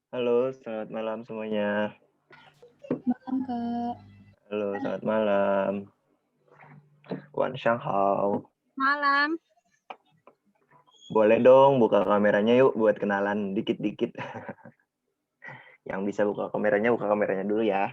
Halo, selamat malam semuanya. Malam, Kak. Halo, selamat malam. Wan Shanghao. Malam. Boleh dong buka kameranya yuk buat kenalan dikit-dikit. Yang bisa buka kameranya dulu ya.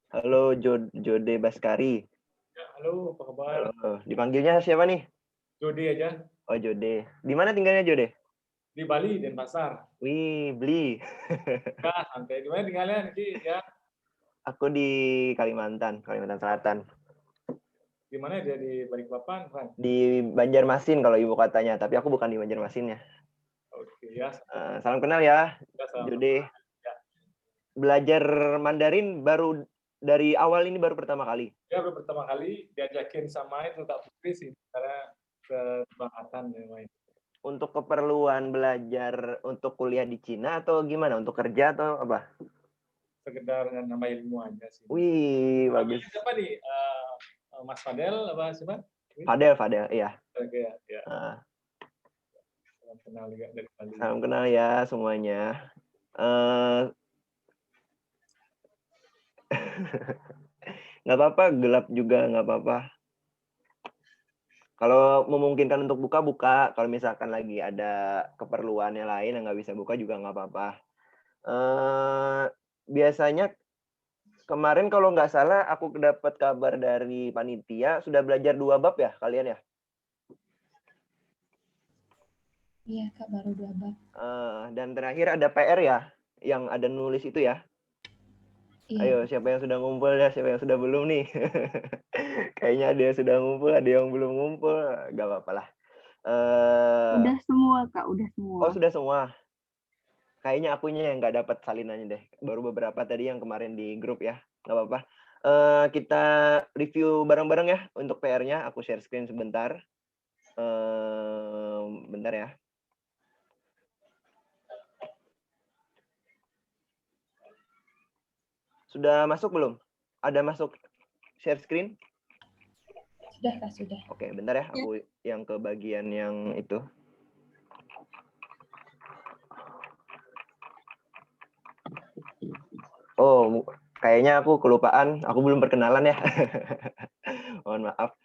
Halo, Jode Baskari. Ya, halo, apa kabar? Halo, dipanggilnya siapa nih? Jody aja, Oh, Jode. Di mana tinggalnya Jode? di Bali, Denpasar. Wih, beli. Ya, santai. Di mana tinggalnya nanti ya? Aku di Kalimantan Selatan. Di mana dia di Balikpapan, kan? Di Banjarmasin kalau ibu katanya, tapi aku bukan di Banjarmasinnya. Oke, ya. Salam kenal ya, Ya, salam Jode. kenal. Ya. Belajar Mandarin baru dari awal ini baru pertama kali. Ya, baru pertama kali diajakin sama itu Kak Putri sih, karena kesepakatan ya, main. Untuk keperluan belajar untuk kuliah di Cina atau gimana? Untuk kerja atau apa? Sekedar nambah ilmu aja sih. Wih, bagus. Siapa nih? Mas Fadel apa siapa? Fadel, iya. Oke, ya. Salam kenal juga dari Bali. Salam kenal ya semuanya. Nggak apa-apa, gelap juga nggak apa-apa. Kalau memungkinkan untuk buka. Kalau misalkan lagi ada keperluan yang lain yang nggak bisa buka juga nggak apa-apa. Biasanya kemarin kalau nggak salah aku dapat kabar dari panitia sudah belajar 2 bab ya kalian ya? Iya, Kak, baru 2 bab. Dan terakhir ada PR ya, yang ada nulis itu ya. Iya. Ayo, siapa yang sudah ngumpul ya, siapa yang sudah belum nih? Kayaknya ada yang sudah ngumpul, ada yang belum ngumpul. Gak apa-apa lah. Udah semua, Kak. Udah semua. Oh, sudah semua. Kayaknya akunya yang nggak dapat salinannya deh. Baru beberapa tadi yang kemarin di grup ya. Gak apa-apa. Kita review bareng-bareng ya untuk PR-nya. Aku share screen sebentar. Bentar ya. Sudah masuk belum? Ada masuk share screen? Sudah, Kak, sudah. Oke, bentar ya. Aku yang ke bagian yang itu. Oh, kayaknya aku kelupaan. Aku belum perkenalan ya. Mohon maaf.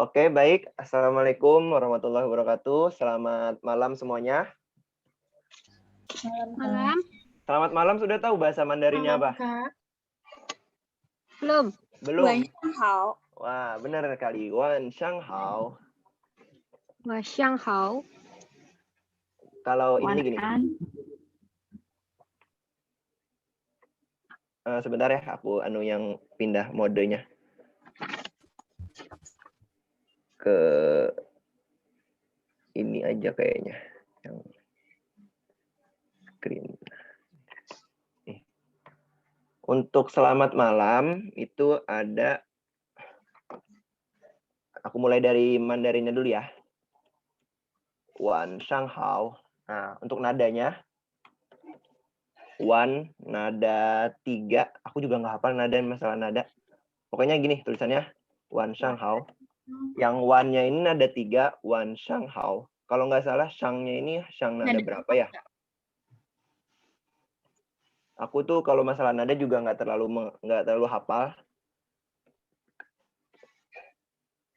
Oke, baik. Assalamualaikum warahmatullahi wabarakatuh. Selamat malam semuanya. Malam. Selamat malam. Sudah tahu bahasa Mandarinnya apa? Belum. Belum. Wan Shanghao. Wah, benar kali. Wan Shanghao. Wan Shanghao. Kalau ini gini. Sebentar ya, aku yang pindah modenya ke ini aja kayaknya. Yang screen. Untuk selamat malam itu ada, aku mulai dari Mandarinnya dulu ya. Wan Shanghao. Nah, untuk nadanya, Wan nada 3. Aku juga nggak hafal nada, masalah nada. Pokoknya gini tulisannya, Wan Shanghao. Yang Wan-nya ini nada 3, Wan Shanghao. Kalau nggak salah, Shang-nya ini Shang nada berapa ya? Aku tuh kalau masalah nada juga nggak terlalu hafal.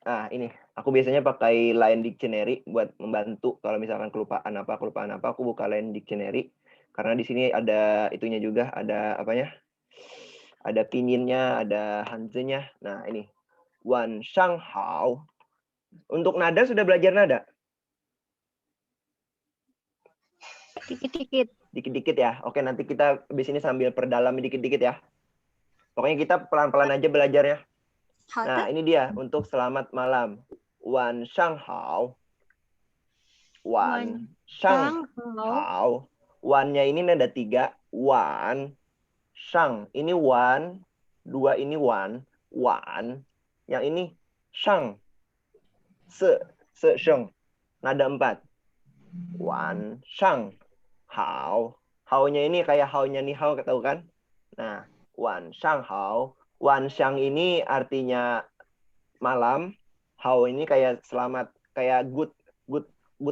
Nah, ini aku biasanya pakai Line Dictionary buat membantu kalau misalkan kelupaan apa, aku buka Line Dictionary karena di sini ada itunya juga, ada apanya? Ada pinyin-nya, ada hanzi-nya. Nah, ini Wan Shanghao. Untuk nada sudah belajar nada? Dikit-dikit. Dikit-dikit ya. Oke, nanti kita di sini sambil perdalam dikit-dikit ya. Pokoknya kita pelan-pelan aja belajarnya. Nah, ini dia untuk selamat malam. Wan Shanghao. Wan. Shang Shang hao. hao. Wan-nya ini ada 3. Wan. Shang. Ini wan. 2 ini wan. Wan. Yang ini shang. Se sheng. Nada 4. Wan shang hao. Hao-nya ini kayak hao-nya ni hao, tahu kan? Nah, wan shang hao. Wan shang ini artinya malam. Hao ini kayak selamat, kayak good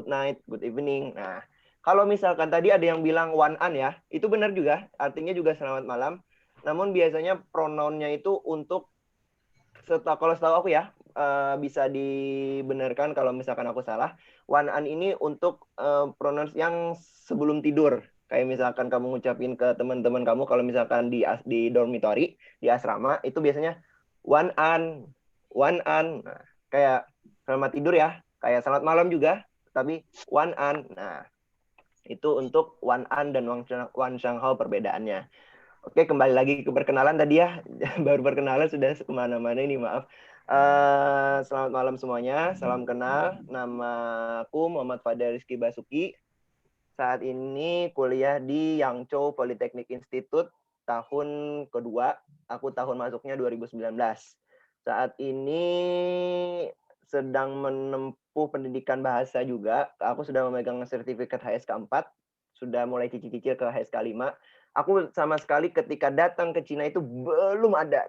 night, good evening. Nah, kalau misalkan tadi ada yang bilang wan an ya, itu benar juga, artinya juga selamat malam. Namun biasanya pronounnya itu untuk kalau setahu aku ya, bisa dibenarkan kalau misalkan aku salah. Wan an ini untuk pronouns yang sebelum tidur. Kayak misalkan kamu ngucapin ke teman-teman kamu kalau misalkan di dormitory, di asrama, itu biasanya wan an. Nah, kayak selamat tidur ya, kayak selamat malam juga, tapi wan an. Nah, itu untuk wan an dan wan shang hao perbedaannya. Oke, kembali lagi ke perkenalan tadi ya. Baru perkenalan sudah kemana-mana ini, maaf. Selamat malam semuanya, salam kenal. Nama aku Muhammad Fadel Rizky Basuki. Saat ini kuliah di Yangzhou Polytechnic Institute tahun kedua. Aku tahun masuknya 2019. Saat ini sedang menempuh pendidikan bahasa juga. Aku sudah memegang sertifikat HSK 4. Sudah mulai cicil-cicil ke HSK 5. Aku sama sekali ketika datang ke Cina itu belum ada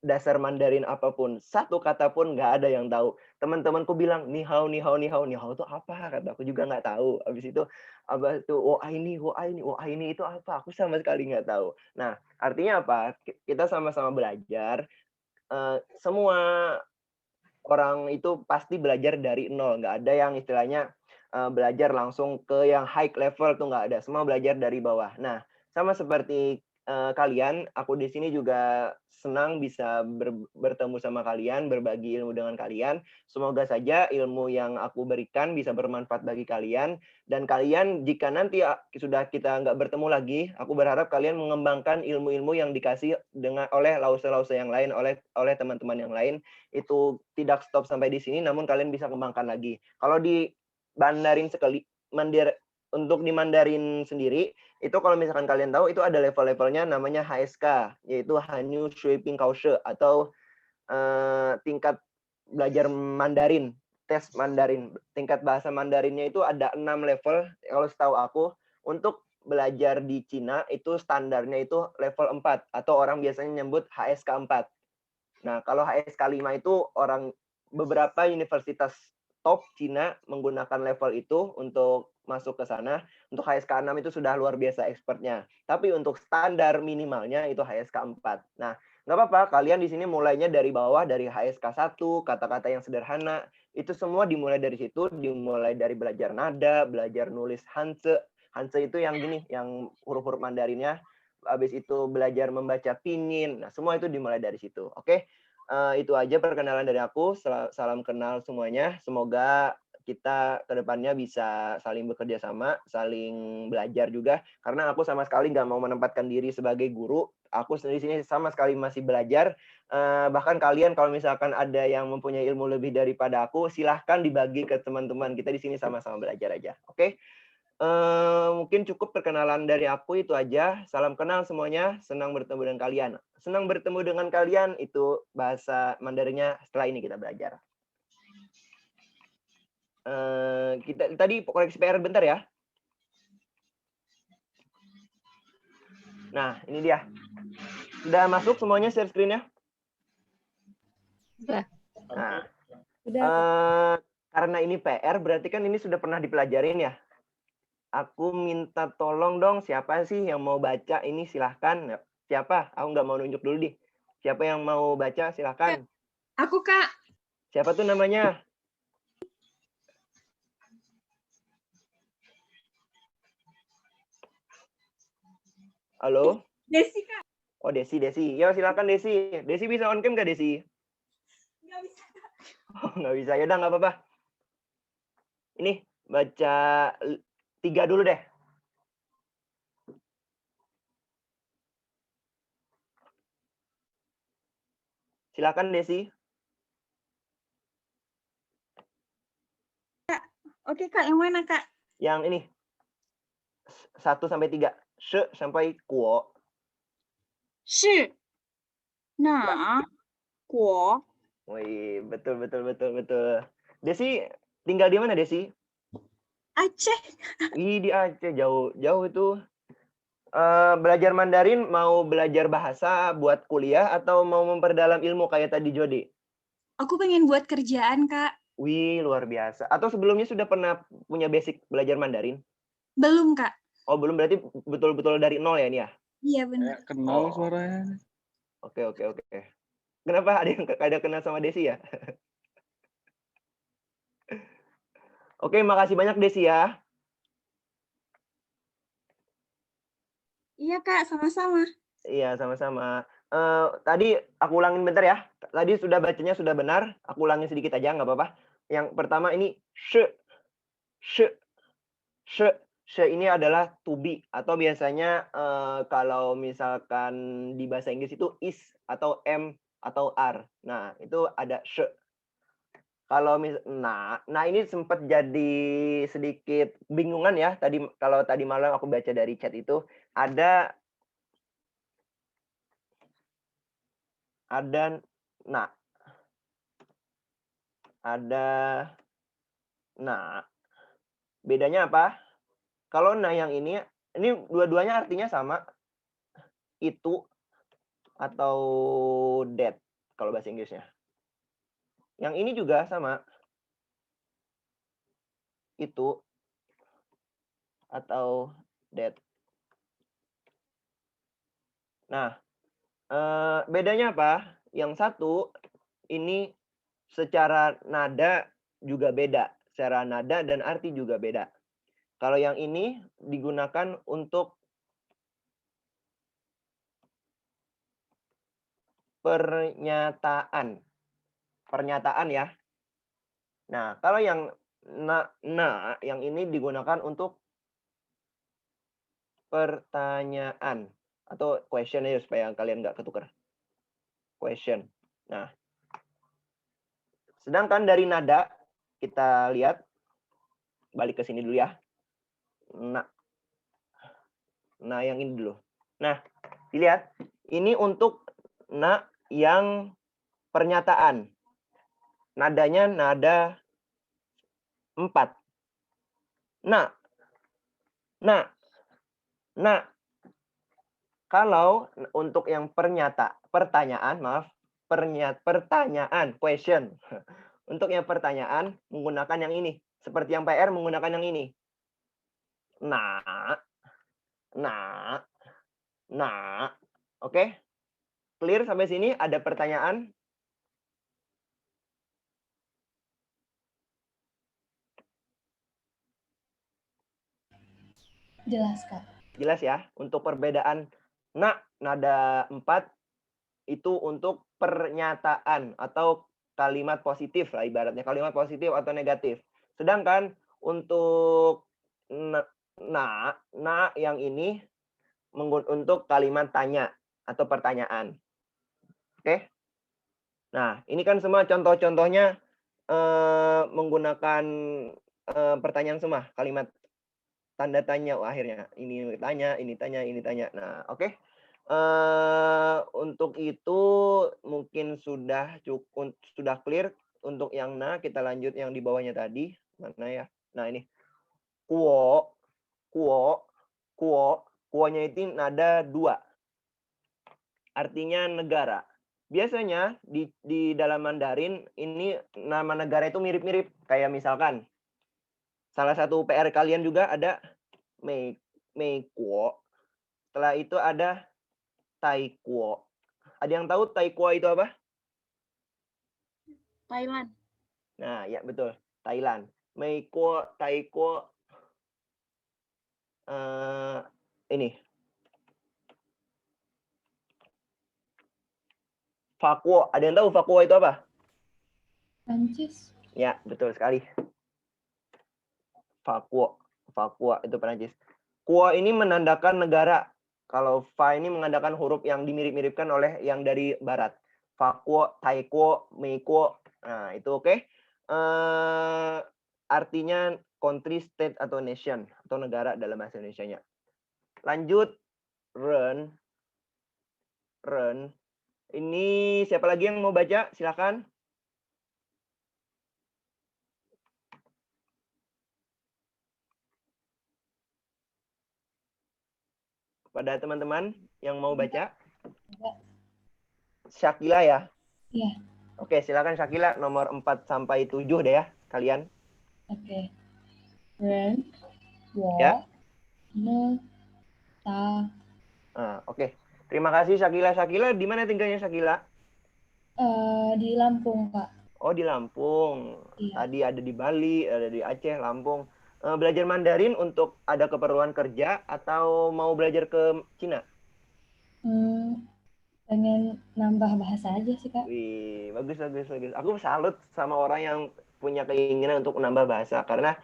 dasar Mandarin apapun. Satu kata pun nggak ada yang tahu. Teman-temanku bilang, ni hao, ni hao, ni hao. Ni hao itu apa? Kata aku juga nggak tahu. Habis itu wo ini itu apa? Aku sama sekali nggak tahu. Nah, artinya apa? Kita sama-sama belajar. Semua orang itu pasti belajar dari nol. Nggak ada yang istilahnya belajar langsung ke yang high level tuh nggak ada. Semua belajar dari bawah. Nah, sama seperti kalian, aku di sini juga senang bisa bertemu sama kalian, berbagi ilmu dengan kalian. Semoga saja ilmu yang aku berikan bisa bermanfaat bagi kalian. Dan kalian jika nanti sudah kita nggak bertemu lagi, aku berharap kalian mengembangkan ilmu-ilmu yang dikasih oleh lause-lause yang lain, oleh teman-teman yang lain. Itu tidak stop sampai di sini, namun kalian bisa kembangkan lagi. Kalau di Mandarin untuk di Mandarin sendiri, itu kalau misalkan kalian tahu, itu ada level-levelnya namanya HSK, yaitu Hanyu Shui Ping Kaoshi, atau tingkat belajar Mandarin, tes Mandarin. Tingkat bahasa Mandarinnya itu ada 6 level, kalau setahu aku. Untuk belajar di Cina, itu standarnya itu level 4, atau orang biasanya nyebut HSK 4. Nah, kalau HSK 5 itu beberapa universitas top Cina menggunakan level itu untuk masuk ke sana. Untuk HSK 6 itu sudah luar biasa expertnya. Tapi untuk standar minimalnya itu HSK 4. Nah, nggak apa-apa, kalian di sini mulainya dari bawah, dari HSK 1, kata-kata yang sederhana. Itu semua dimulai dari situ, dimulai dari belajar nada, belajar nulis Hanzi. Hanzi itu yang gini, yang huruf-huruf Mandarinnya. Habis itu belajar membaca pinyin. Nah, semua itu dimulai dari situ. Oke, itu aja perkenalan dari aku. Salam kenal semuanya. Semoga kita kedepannya bisa saling bekerja sama, saling belajar juga. Karena aku sama sekali nggak mau menempatkan diri sebagai guru. Aku sendiri sini sama sekali masih belajar. Bahkan kalian kalau misalkan ada yang mempunyai ilmu lebih daripada aku, silahkan dibagi ke teman-teman. Kita di sini sama-sama belajar aja. Oke? Mungkin cukup perkenalan dari aku, itu aja. Salam kenal semuanya, senang bertemu dengan kalian. Senang bertemu dengan kalian, itu bahasa Mandarinnya setelah ini kita belajar. Kita tadi koreksi PR bentar ya. Nah, ini dia. Sudah masuk semuanya share screen-nya? Sudah. Nah, Sudah. karena ini PR, berarti kan ini sudah pernah dipelajarin ya. Aku minta tolong dong, siapa sih yang mau baca ini, silahkan. Siapa? Aku nggak mau nunjuk dulu deh. Siapa yang mau baca, silahkan. Aku, Kak. Siapa tuh namanya? Halo? Desi, Kak. Oh, Desi. Ya, silakan Desi. Desi bisa on cam nggak, Desi? Nggak bisa. Oh, nggak bisa. Yaudah, nggak apa-apa. Ini, baca 3 dulu deh. Silakan Desi. Oke, Kak. Yang mana, Kak? Yang ini. 1 sampai 3. She sampai kuo. 是哪国 Wih, betul. Desi tinggal di mana, Desi? Aceh. Wih, di Aceh, jauh itu. Belajar Mandarin mau belajar bahasa buat kuliah atau mau memperdalam ilmu kayak tadi Jody? Aku pengen buat kerjaan, Kak. Wih, luar biasa. Atau sebelumnya sudah pernah punya basic belajar Mandarin? Belum, Kak. Oh, belum, berarti betul-betul dari nol ya ini ya? Iya, benar. Kenal suaranya. Oke. Kenapa ada kenal sama Desi ya? Oke, makasih banyak Desi ya. Iya, Kak. Sama-sama. Iya, sama-sama. Tadi aku ulangin bentar ya. Tadi sudah bacanya sudah benar. Aku ulangin sedikit aja, nggak apa-apa. Yang pertama ini she. She ini adalah to be atau biasanya kalau misalkan di bahasa Inggris itu is atau am atau are. Nah, itu ada she. Kalau nah ini sempat jadi sedikit bingungan ya. Kalau tadi malam aku baca dari chat itu ada nah. Bedanya apa? Kalau nah yang ini dua-duanya artinya sama. Itu atau that kalau bahasa Inggrisnya. Yang ini juga sama. Itu atau that. Nah, bedanya apa? Yang satu ini secara nada juga beda. Secara nada dan arti juga beda. Kalau yang ini digunakan untuk pernyataan ya. Nah, kalau yang yang ini digunakan untuk pertanyaan atau question aja supaya kalian nggak ketukar. Question. Nah, sedangkan dari nada kita lihat balik ke sini dulu ya. Nah, yang ini dulu. Nah, dilihat ini untuk yang pernyataan. Nadanya nada 4. Kalau untuk yang pertanyaan, question. Untuk yang pertanyaan menggunakan yang ini. Seperti yang PR menggunakan yang ini. Oke? Clear sampai sini? Ada pertanyaan? Jelas, Kak. Jelas ya? Untuk perbedaan nada 4 itu untuk pernyataan atau kalimat positif lah ibaratnya. Kalimat positif atau negatif. Sedangkan untuk yang ini untuk kalimat tanya atau pertanyaan. Oke? Nah, ini kan semua contoh-contohnya menggunakan pertanyaan semua, kalimat tanda tanya akhirnya. Ini tanya. Nah, oke. Untuk itu mungkin sudah cukup, sudah clear. Untuk yang kita lanjut yang di bawahnya tadi. Mana ya? Nah, ini. Kuo-nya itu nada 2. Artinya negara. Biasanya di dalam Mandarin ini nama negara itu mirip-mirip. Kayak misalkan salah satu PR kalian juga ada Meikuo. Setelah itu ada Taikuo. Ada yang tahu Taikuo itu apa? Thailand. Nah, ya betul. Thailand. Meikuo, Taikuo. Ini. Fakuo. Ada yang tahu Fakuo itu apa? Prancis. Ya, betul sekali. Fakuo itu Perancis. Kuo ini menandakan negara. Kalau fa ini menandakan huruf yang dimirip-miripkan oleh yang dari barat. Fakuo, Taikuo, Meikuo. Nah, itu oke. artinya country, state, atau nation, atau negara dalam bahasa Indonesianya. Lanjut, run. Run. Ini siapa lagi yang mau baca? Silakan. Pada teman-teman yang mau baca. Syakila ya? Iya. Oke, silakan Syakila nomor 4 sampai 7 deh ya, kalian. Oke. Run, walk, Ya. ta. Oke. Terima kasih Syakila. Syakila di mana tinggalnya Syakila? Di Lampung, Kak. Oh, di Lampung. Iya. Tadi ada di Bali, ada di Aceh, Lampung. Belajar Mandarin untuk ada keperluan kerja atau mau belajar ke Cina? Pengen nambah bahasa aja sih, Kak. Wih, bagus. Aku salut sama orang yang punya keinginan untuk menambah bahasa. Karena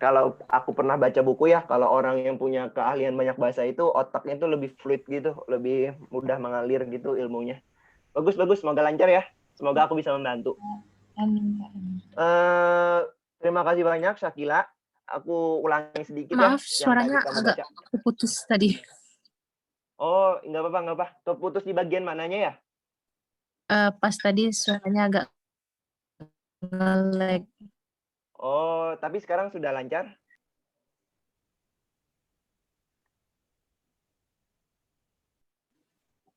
kalau aku pernah baca buku ya, kalau orang yang punya keahlian banyak bahasa itu, otaknya itu lebih fluid gitu, lebih mudah mengalir gitu ilmunya. Bagus. Semoga lancar ya. Semoga aku bisa membantu. Amin, Kak. Terima kasih banyak, Syakila. Aku ulangi sedikit Maaf, ya. suaranya agak keputus tadi. Oh, nggak apa-apa. Keputus di bagian mananya ya? Pas tadi suaranya agak nge-lag. Oh, tapi sekarang sudah lancar?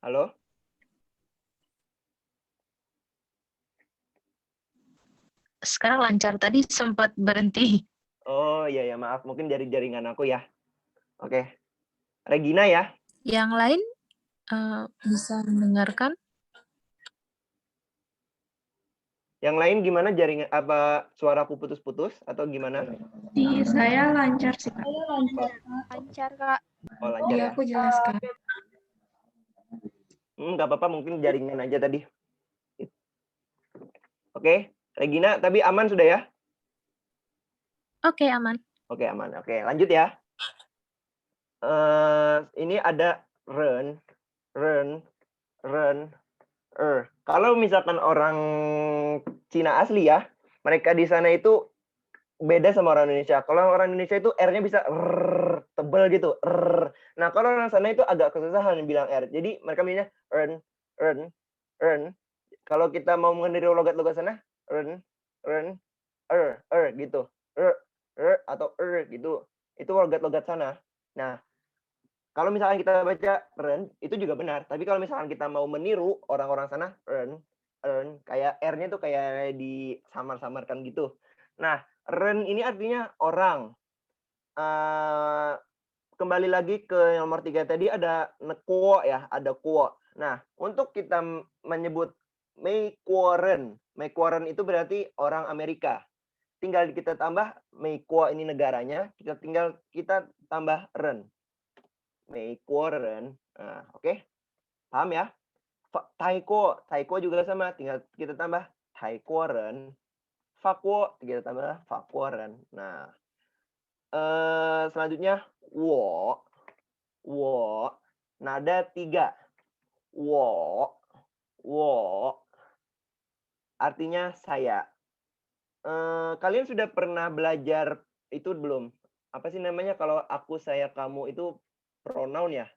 Halo? Sekarang lancar, tadi sempat berhenti. Oh, iya, maaf. Mungkin dari jaringan aku ya. Oke. Regina ya? Yang lain bisa mendengarkan? Yang lain gimana jaringan? Apa suaraku putus-putus atau gimana? Di saya lancar sih, Kak. Lancar, Kak. Oh, lancar ya? Aku jelas, Kak. Nggak apa-apa, mungkin jaringan aja tadi. Oke, Regina, tapi aman sudah ya? Oke, aman. Oke, aman. Oke, lanjut ya. Ini ada run. Kalau misalkan orang Cina asli ya, mereka di sana itu beda sama orang Indonesia. Kalau orang Indonesia itu R-nya bisa tebel gitu. Nah, kalau orang sana itu agak kesusahan bilang R. Jadi mereka bilangnya earn. Kalau kita mau meniru logat-logat sana, earn, gitu. Atau gitu. Itu logat-logat sana. Nah, kalau misalkan kita baca earn, itu juga benar. Tapi kalau misalkan kita mau meniru orang-orang sana, earn, kayak R-nya tuh kayak disamar-samarkan gitu. Nah, earn ini artinya orang. Kembali lagi ke nomor 3 tadi ada kuo ya, ada kuo. Nah, untuk kita menyebut Mei Kuoren itu berarti orang Amerika. Tinggal kita tambah Mei Kuo ini negaranya, kita tambah ren. Mei Kuoren. Nah, oke. Paham ya? Taiko juga sama, tinggal kita tambah Taikoren. Fakuo, kita tambah Fakuoren. Nah, selanjutnya wo. Nada 3. Wo. Artinya saya. Kalian sudah pernah belajar itu belum? Apa sih namanya kalau aku, saya, kamu itu pronoun ya?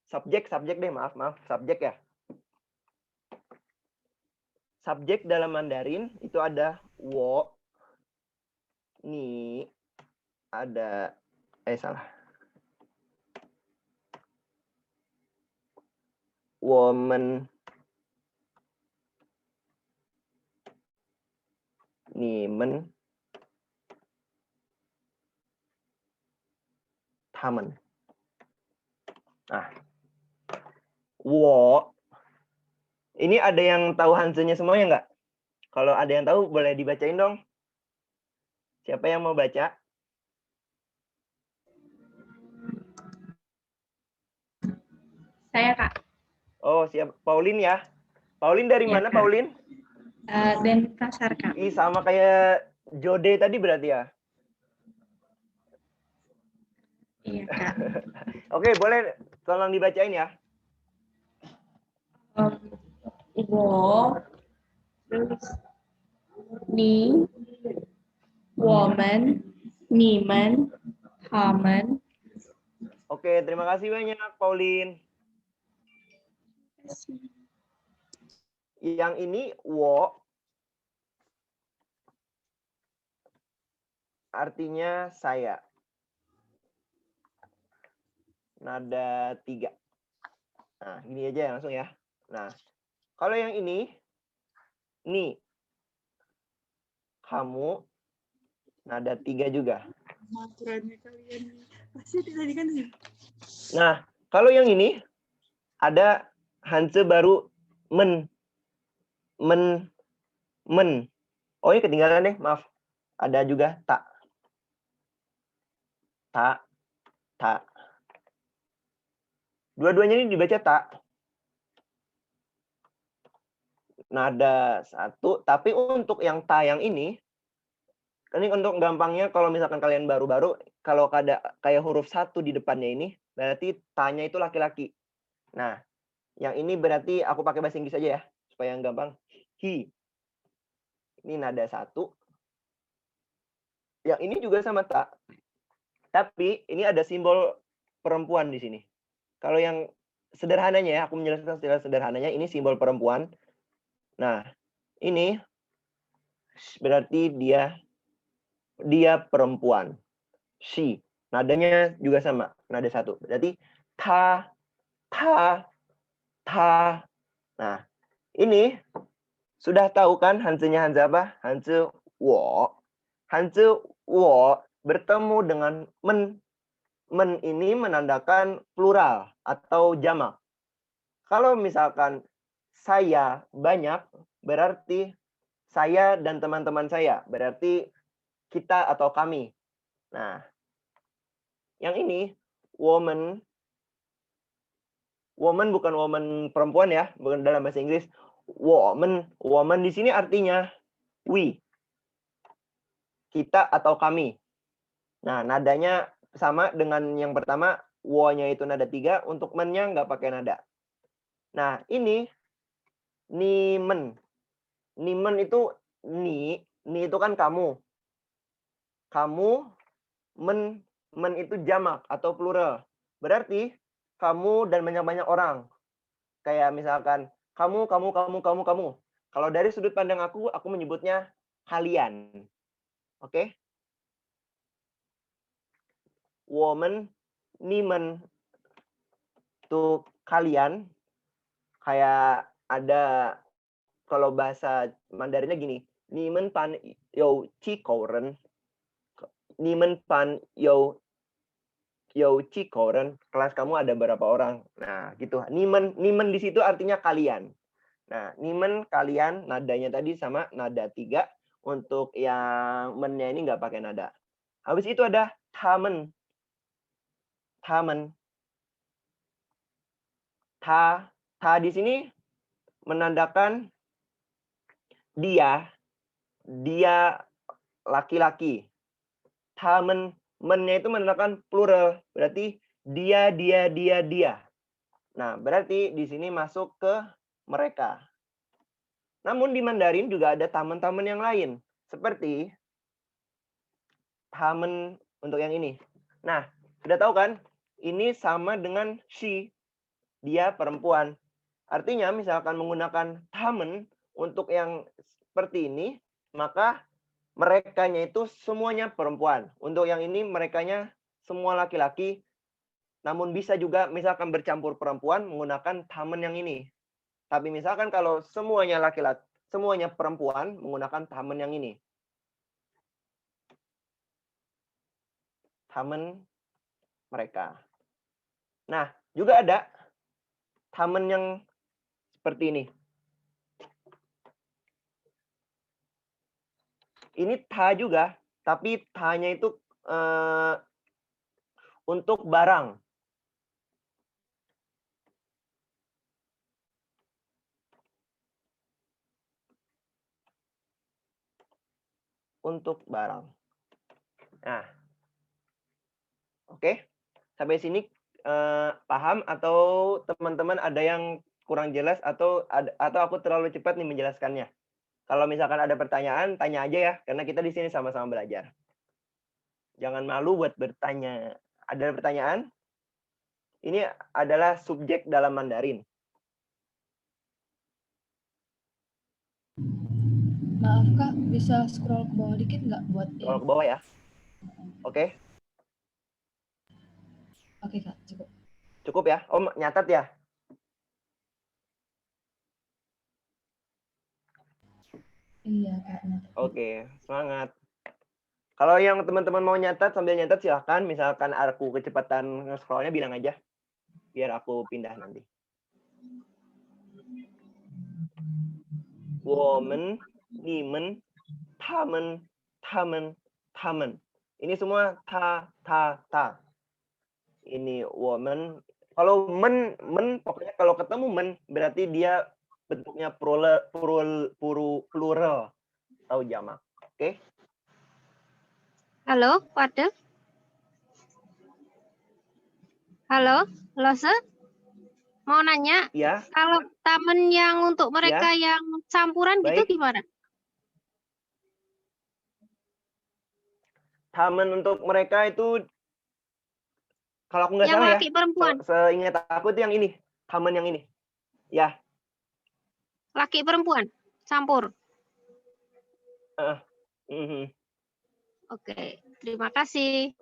Subjek deh, maaf, subjek ya. Subjek dalam Mandarin itu ada wo, ni, ada, salah. Woman, ni men, tamen. Nah, wo. Ini ada yang tahu Hanse-nya semuanya nggak? Kalau ada yang tahu, boleh dibacain dong. Siapa yang mau baca? Saya, Kak. Oh, siap. Pauline ya. Pauline dari mana, Kak. Pauline? Denpasar, Kak. Ih, sama kayak Jode tadi berarti ya? Iya, Kak. Oke, boleh tolong dibacain ya. Wo, terus ni, woman, niman, haman. Oke, terima kasih banyak, Pauline. Yang ini wo artinya saya. Nada 3. Nah, ini aja langsung ya. Nah, kalau yang ini, nih, kamu, nada 3 juga. Nah, kalau yang ini, ada hanse baru men. Oh, ini ketinggalan deh, maaf. Ada juga tak. Tak. Dua-duanya ini dibaca tak. Nada 1, tapi untuk yang ta yang ini untuk gampangnya kalau misalkan kalian baru-baru, kalau ada kayak huruf 1 di depannya ini, berarti tanya itu laki-laki. Nah, yang ini berarti aku pakai bahasa Inggris aja ya, supaya yang gampang. He. Ini nada 1. Yang ini juga sama tak. Tapi ini ada simbol perempuan di sini. Kalau yang sederhananya ya, aku menjelaskan secara sederhananya, ini simbol perempuan. Nah, ini berarti dia perempuan. She. Nadanya juga sama, nada 1. Berarti ta. Nah, ini sudah tahu kan hansenya hanse apa? Hanse wo. Hanse wo bertemu dengan men. Men ini menandakan plural atau jamak. Kalau misalkan saya banyak, berarti saya dan teman-teman saya. Berarti kita atau kami. Nah, yang ini woman. Woman bukan woman perempuan ya, bukan dalam bahasa Inggris. Woman di sini artinya we. Kita atau kami. Nah, nadanya sama dengan yang pertama, wo-nya itu nada 3, untuk men-nya nggak pakai nada. Nah, ini nimen. Nimen itu ni itu kan kamu. Kamu, men itu jamak atau plural. Berarti kamu dan banyak-banyak orang. Kayak misalkan kamu. Kalau dari sudut pandang aku menyebutnya kalian. Oke? Woman, nimen itu kalian. Kayak ada kalau bahasa Mandarinnya gini, nimen pan yo chi koren. Nimen pan yo chi koren. Kelas kamu ada berapa orang? Nah, gitu. Nimen di situ artinya kalian. Nah, nimen kalian nadanya tadi sama nada 3. Untuk yang men-nya ini nggak pakai nada. Habis itu ada tamen. Ta di sini menandakan dia laki-laki. Tamen, men-nya itu menandakan plural. Berarti dia. Nah, berarti di sini masuk ke mereka. Namun di Mandarin juga ada tamen-tamen yang lain. Seperti tamen untuk yang ini. Nah, sudah tahu kan? Ini sama dengan she. Dia perempuan. Artinya misalkan menggunakan tamen untuk yang seperti ini, maka merekanya itu semuanya perempuan. Untuk yang ini merekanya semua laki-laki. Namun bisa juga misalkan bercampur perempuan menggunakan tamen yang ini. Tapi misalkan kalau semuanya laki-laki, semuanya perempuan menggunakan tamen yang ini. Tamen mereka. Nah, juga ada tamen yang seperti ini. Ini ta juga, tapi ta-nya itu untuk barang. Untuk barang. Nah, oke. Sampai sini paham atau teman-teman ada yang kurang jelas atau aku terlalu cepat nih menjelaskannya? Kalau misalkan ada pertanyaan, tanya aja ya, karena kita di sini sama-sama belajar. Jangan malu buat bertanya. Ada pertanyaan? Ini adalah subjek dalam Mandarin. Maaf Kak, bisa scroll ke bawah dikit nggak buat Scroll ke bawah ya. Oke, Oke Kak, cukup. cukup ya. Om nyatat ya. Iya Kak. Oke, semangat. Kalau yang teman-teman mau nyatat sambil nyatat silahkan. Misalkan aku kecepatan scrollnya bilang aja. Biar aku pindah nanti. Woman, nimen, tamen, tamen, tamen. Ini semua ta. Ini woman. Kalau men pokoknya kalau ketemu men berarti dia bentuknya plural atau jamak. Oke? Halo, Pada? Halo, Lose? Mau nanya, Ya, kalau tamen yang untuk mereka yang campuran gitu baik. gimana? Tamen untuk mereka itu kalau aku nggak Yang salah ya, laki perempuan? seingat aku itu yang ini, tamen yang ini. Ya. Laki perempuan? Campur? Mhm. Oke, terima kasih.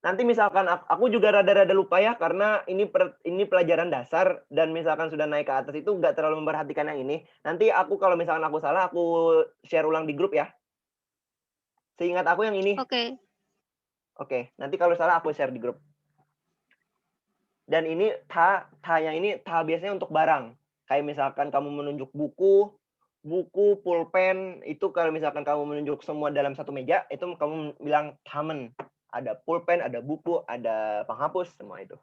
Nanti misalkan aku juga rada-rada lupa ya karena ini pelajaran dasar dan misalkan sudah naik ke atas itu nggak terlalu memperhatikan yang ini. Nanti aku kalau misalkan aku salah aku share ulang di grup ya. Seingat aku yang ini. Oke. Oke, nanti kalau salah aku share di grup. Dan ini ta yang ini ta biasanya untuk barang. Kayak misalkan kamu menunjuk buku, pulpen, itu kalau misalkan kamu menunjuk semua dalam satu meja, itu kamu bilang tamen. Ada pulpen, ada buku, ada penghapus, semua itu.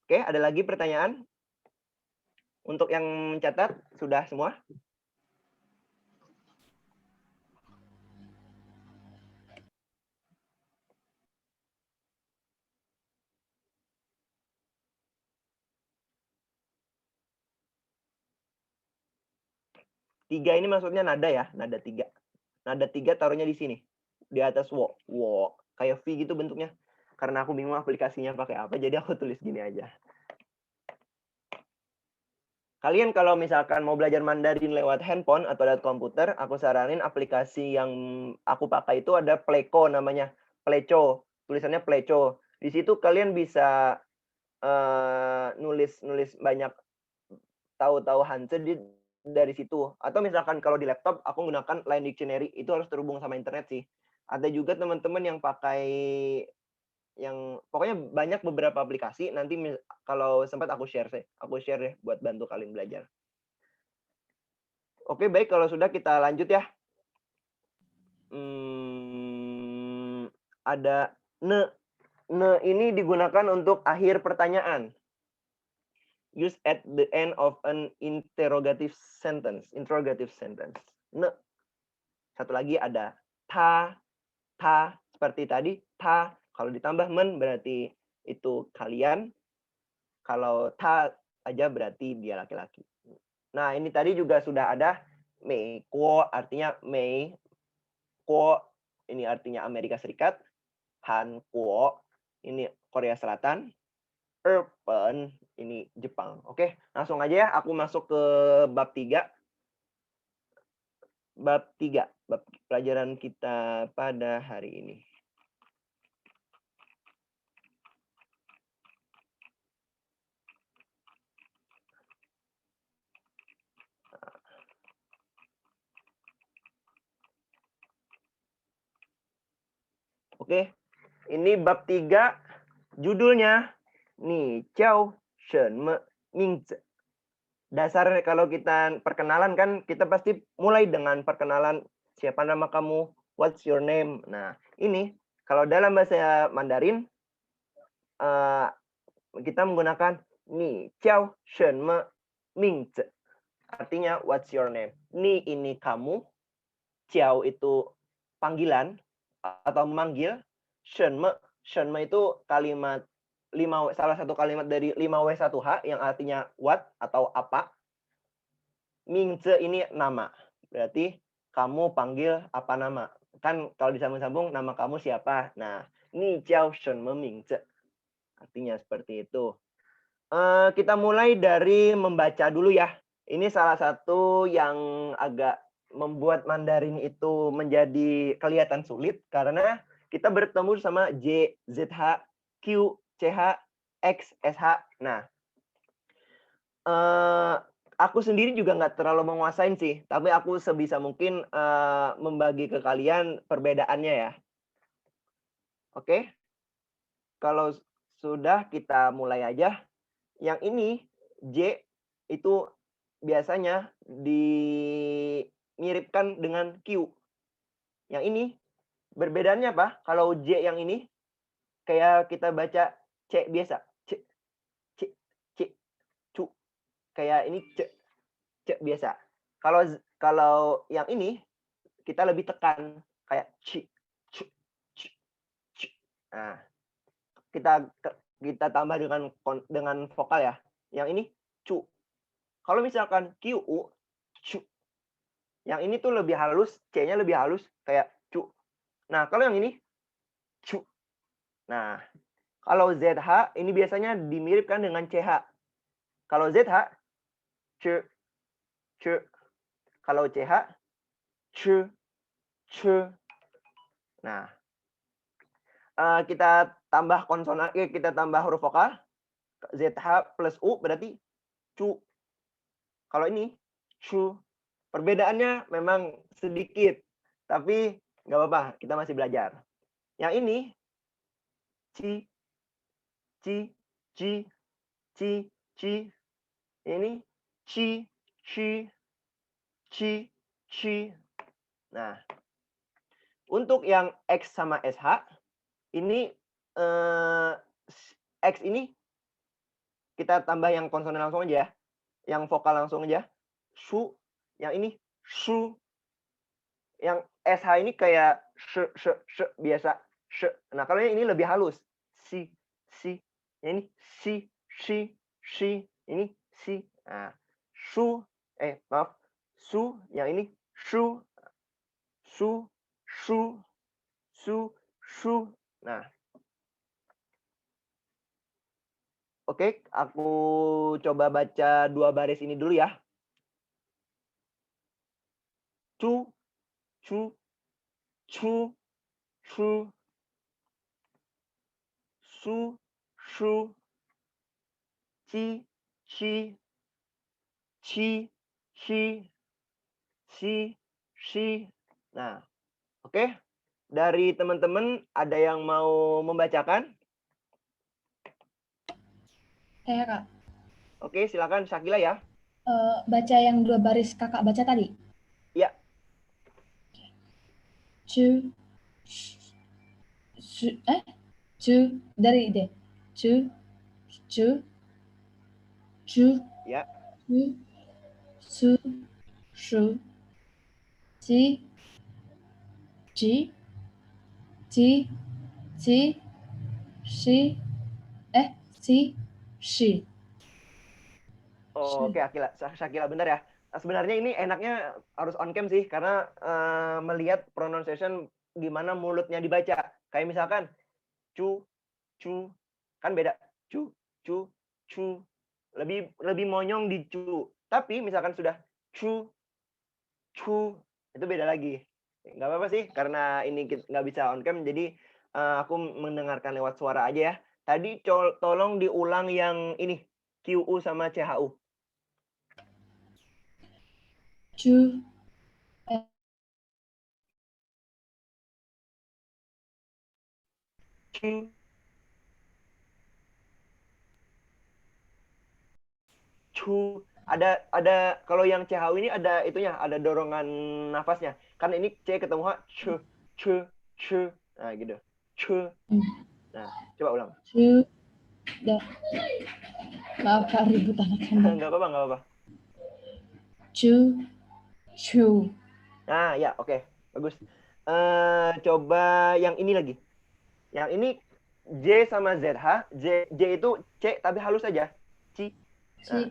Oke, ada lagi pertanyaan? Untuk yang mencatat, sudah semua? Tiga ini maksudnya nada ya, nada tiga. Nada tiga taruhnya di sini. Di atas wo. Kayak V gitu bentuknya. Karena aku bingung aplikasinya pakai apa, jadi aku tulis gini aja. Kalian kalau misalkan mau belajar Mandarin lewat handphone atau lewat komputer, aku saranin aplikasi yang aku pakai itu ada Pleco namanya. Pleco. Tulisannya Pleco. Di situ kalian bisa nulis banyak tahu Hanse dari situ. Atau misalkan kalau di laptop aku gunakan Line Dictionary, itu harus terhubung sama internet sih. Ada juga teman-teman yang pakai yang pokoknya banyak beberapa aplikasi, nanti kalau sempat aku share deh buat bantu kalian belajar. Oke, baik, kalau sudah kita lanjut ya. Ada ne ini digunakan untuk akhir pertanyaan. Use at the end of an interrogative sentence. Ne. Satu lagi ada ta seperti tadi, ta kalau ditambah men berarti itu kalian. Kalau ta aja berarti dia laki-laki. Nah, ini tadi juga sudah ada mei kuo artinya mei, kuo ini artinya Amerika Serikat, han kuo ini Korea Selatan, Erpen ini Jepang. Oke, langsung aja ya aku masuk ke bab 3. Bab pelajaran kita pada hari ini. Oke, ini bab 3, judulnya Ni Jiao Shen Me Ming Zi. Dasar kalau kita perkenalan kan kita pasti mulai dengan perkenalan siapa nama kamu, what's your name. Nah, ini kalau dalam bahasa Mandarin kita menggunakan Ni Jiao Shen Me Ming Zi. Artinya what's your name. Ni ini kamu, Jiao itu panggilan atau memanggil, Shen Me itu kalimat salah satu kalimat dari 5W1H yang artinya what atau apa. Mingze ini nama. Berarti kamu panggil apa nama? Kan kalau disambung-sambung nama kamu siapa? Nah, ni jiao shenme mingze. Artinya seperti itu. Kita mulai dari membaca dulu ya. Ini salah satu yang agak membuat Mandarin itu menjadi kelihatan sulit karena kita bertemu sama J, ZH, Q, CH, X, SH. Nah, aku sendiri juga nggak terlalu menguasain sih, tapi aku sebisa mungkin membagi ke kalian perbedaannya ya. Oke? Kalau sudah, kita mulai aja. Yang ini, J, itu biasanya dimiripkan dengan Q. Yang ini, berbedaannya apa? Kalau J yang ini, kayak kita baca C biasa. C, C, C, cu. Kayak ini C, C biasa. Kalau yang ini, kita lebih tekan. Kayak C, C, C, C. Nah, kita tambah dengan vokal ya. Yang ini cu. Kalau misalkan QU, cu. Yang ini tuh lebih halus, C-nya lebih halus kayak cu. Nah, kalau yang ini cu. Nah, kalau ZH ini biasanya dimiripkan dengan CH. Kalau ZH c, c. Kalau CH c, c. Nah, kita tambah konsonan, kita tambah huruf vokal. ZH plus U berarti cu. Kalau ini cu. Perbedaannya memang sedikit, tapi nggak apa-apa, kita masih belajar. Yang ini ci, ci, ci, ci, ci. Ini ci, ci, ci, ci. Nah, untuk yang X sama SH, ini X ini kita tambah yang konsonan langsung aja ya. Yang vokal langsung aja. Shu. Yang ini shu. Yang SH ini kayak sh biasa. Sh. Nah, kalau yang ini lebih halus. Si, si. Yang ini si, shi, shi. Ini si. Nah, shu. Maaf. Su. Yang ini shu. Su, shu, su, shu. Nah. Oke, aku coba baca 2 baris ini dulu ya. Cu, cu, cu, cu, su, shu, ci, ci, ci, ci, si, si. Nah, oke. Dari teman-teman ada yang mau membacakan? Saya Kak, Oke, silakan Syakila ya. baca yang 2 baris Kakak baca tadi. Ya. Cu, cu, dari deh. Cu, cu, cu, Ya. cu, su, shu, ci, ci, ci, ci, shi, si, shi. Oh, oke, Syakila benar ya. Nah, sebenarnya ini enaknya harus on cam sih karena melihat pronunciation gimana mulutnya dibaca. Kayak misalkan cu, cu, kan beda. Cu, cu, cu. Lebih monyong di cu. Tapi misalkan sudah cu, cu, itu beda lagi. Nggak apa-apa sih karena ini nggak bisa on cam, jadi aku mendengarkan lewat suara aja ya. Tadi tolong diulang yang ini QU sama CHU. Cu, Cu, cu. Ada kalau yang CHU ini ada itunya, ada dorongan nafasnya. Kan ini C ketemu H, cu, cu, cu. Nah, gitu. Cu. Nah, coba ulang. cu, dah. Maaf Kak, ribut anak-anak. Nggak apa-apa, nggak apa-apa. Cu, cu. Nah, ya, oke. Bagus. Coba yang ini lagi. Yang ini J sama ZH. J itu C tapi halus aja. Ci. Nah, Ci,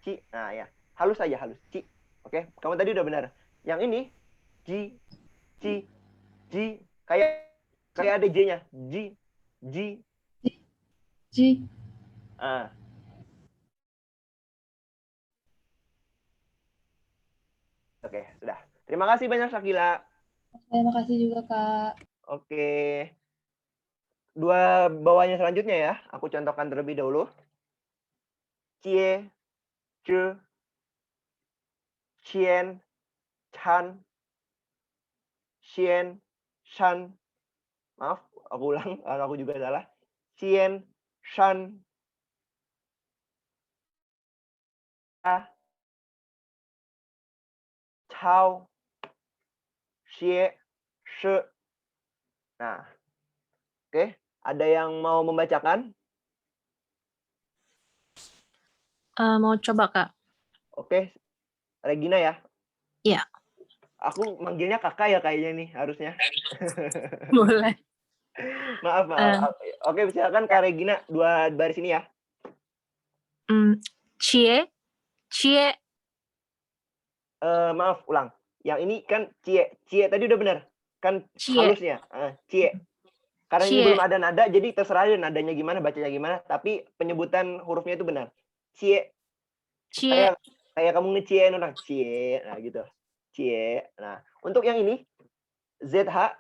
ci. Nah, ya. Halus aja, halus. Ci. Oke, kamu tadi udah benar. Yang ini ji, ji, ji, kayak ada J-nya. Ji, ji. Ji. Ah. Oke, sudah. Terima kasih banyak Shakila. Terima kasih juga, Kak. Oke. Dua bawahnya selanjutnya ya. Aku contohkan terlebih dahulu. Cie, ce, cien, chan, xien, shan. Maaf, aku ulang. Aku juga salah. Cien, shan, Chao, Xie, She. Nah, oke. Ada yang mau membacakan? Mau coba, Kak? Oke, Regina ya? Iya. Aku manggilnya kakak ya kayaknya nih, harusnya. Boleh. Maaf, maaf. Oke, silakan Kak Regina, 2 baris ini ya. Cie, cie, Maaf, ulang. Yang ini kan cie. Cie tadi udah benar. Kan Cie. halusnya. Cie. Karena ini Cie. belum ada nada, jadi terserah aja nadanya gimana, bacanya gimana. Tapi penyebutan hurufnya itu benar. Cie. cie, Kayak kamu ngeciein orang. Cie. Nah, gitu. Cie. Nah, untuk yang ini, ZH,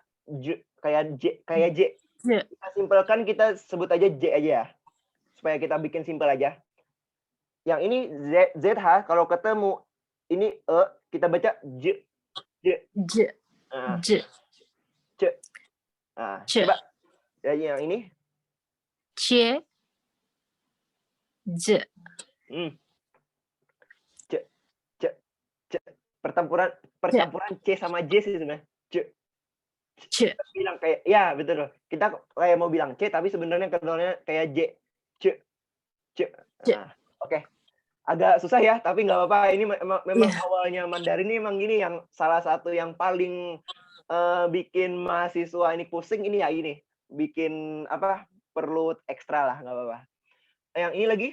kayak J. J. Kita simpelkan, kita sebut aja J aja ya. Supaya kita bikin simpel aja. Yang ini ZH, kalau ketemu ini kita baca J. J. J. Nah, J. C. Nah, C. coba. Yang ini. Cie. J. C. C. C. Percampuran C sama J sih sebenarnya. C. C. Kita bilang kayak, ya betul. Kita kayak mau bilang C, tapi sebenarnya kedua-duanya kayak J. C. C. Nah, oke. Agak susah ya, tapi nggak apa-apa. Ini memang awalnya Mandarin ini memang gini, yang salah satu yang paling bikin mahasiswa ini pusing ini ya ini. Bikin apa, perlu ekstra lah, nggak apa-apa. Yang ini lagi?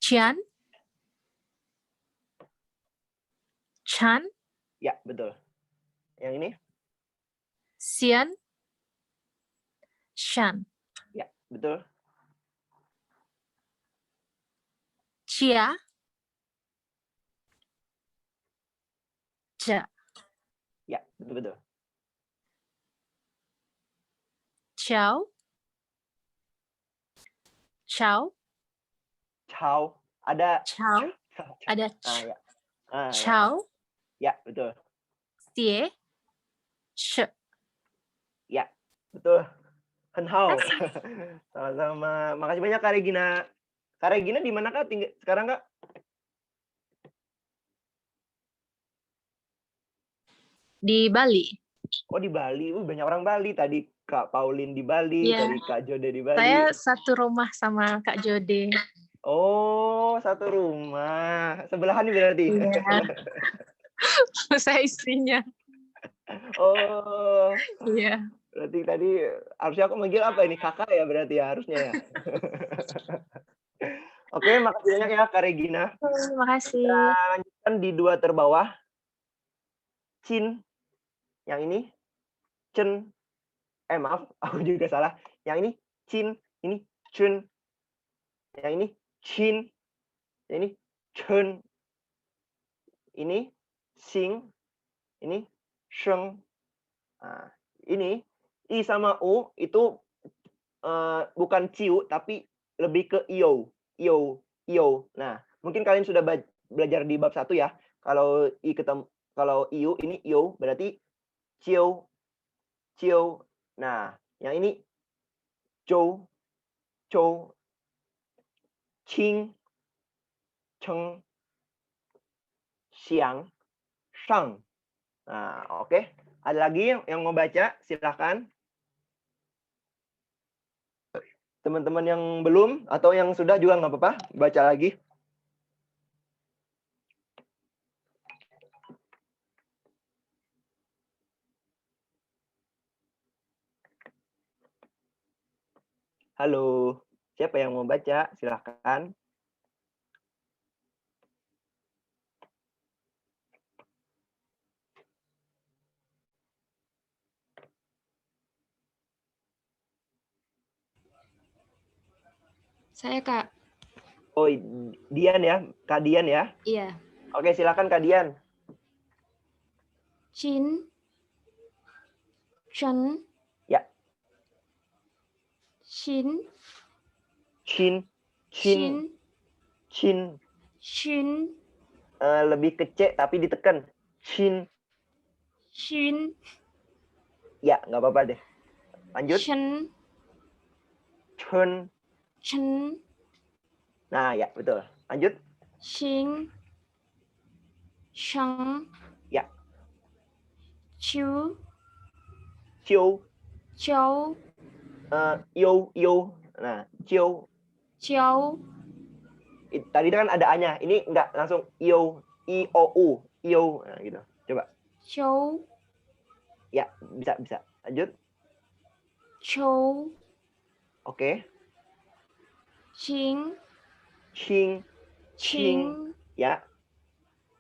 Cian. Chan. Ya, betul. Yang ini? Xian. Shan. Ya, betul. Cia. Ja. Ya, betul-betul. Ciao. Ciao. Ciao. Ada Ciao. Ada ya. Ciao. Ya, betul. Xie. She. Ya, betul. Henhao. Sama-sama. Makasih banyak Kak Regina. Kak Regina di mana Kak sekarang Kak? Di Bali. Oh, di Bali. Banyak orang Bali. Tadi Kak Pauline di Bali, tadi Kak Jode di Bali. Saya satu rumah sama Kak Jode. Oh, satu rumah. Sebelahan nih berarti. Iya. Saya istrinya. Oh. Iya. Berarti tadi harusnya aku manggil apa ini? Kakak ya berarti ya, harusnya ya. Oke, makasih banyak ya Kak Regina. Terima kasih. Kita lanjutkan di 2 terbawah. Cin. Yang ini. Cen. Maaf, aku juga salah. Yang ini cin, ini cun. Yang ini cin. Yang ini cun. Ini sing. Ini sheng. Nah, ini I sama U itu bukan ciu, tapi lebih ke iyo. Iyo. Nah, mungkin kalian sudah belajar di bab 1 ya. Kalau kalau iu ini iyo berarti ciu. Nah, yang ini zhou, qing, cheng, xiang, shang. Nah, oke. Ada lagi yang mau baca? Silakan. Teman-teman yang belum atau yang sudah juga nggak apa-apa, baca lagi. Halo, siapa yang mau baca? Silakan. Saya Kak. Oh, Dian ya, Kak Dian ya. Iya. Oke, silakan Kak Dian. Chin. Chen. Ya. Shin. Chin, Shin. chin. Shin. Lebih ke C tapi ditekan. Chin. Shin. Ya, nggak apa-apa deh. Lanjut. Chen. Chun. Chen. Nah, ya betul. Lanjut. Xing. Sheng. Ya. Chu. Chiu. Chou. Yo. Nah, chiu. Chiao. Tadi kan ada A-nya. Ini enggak langsung yo. I-O-U. Yo. Nah, gitu. Coba. Chou. Ya, bisa. Lanjut. Chou. Oke. Qing. Ching. Qing. Ya.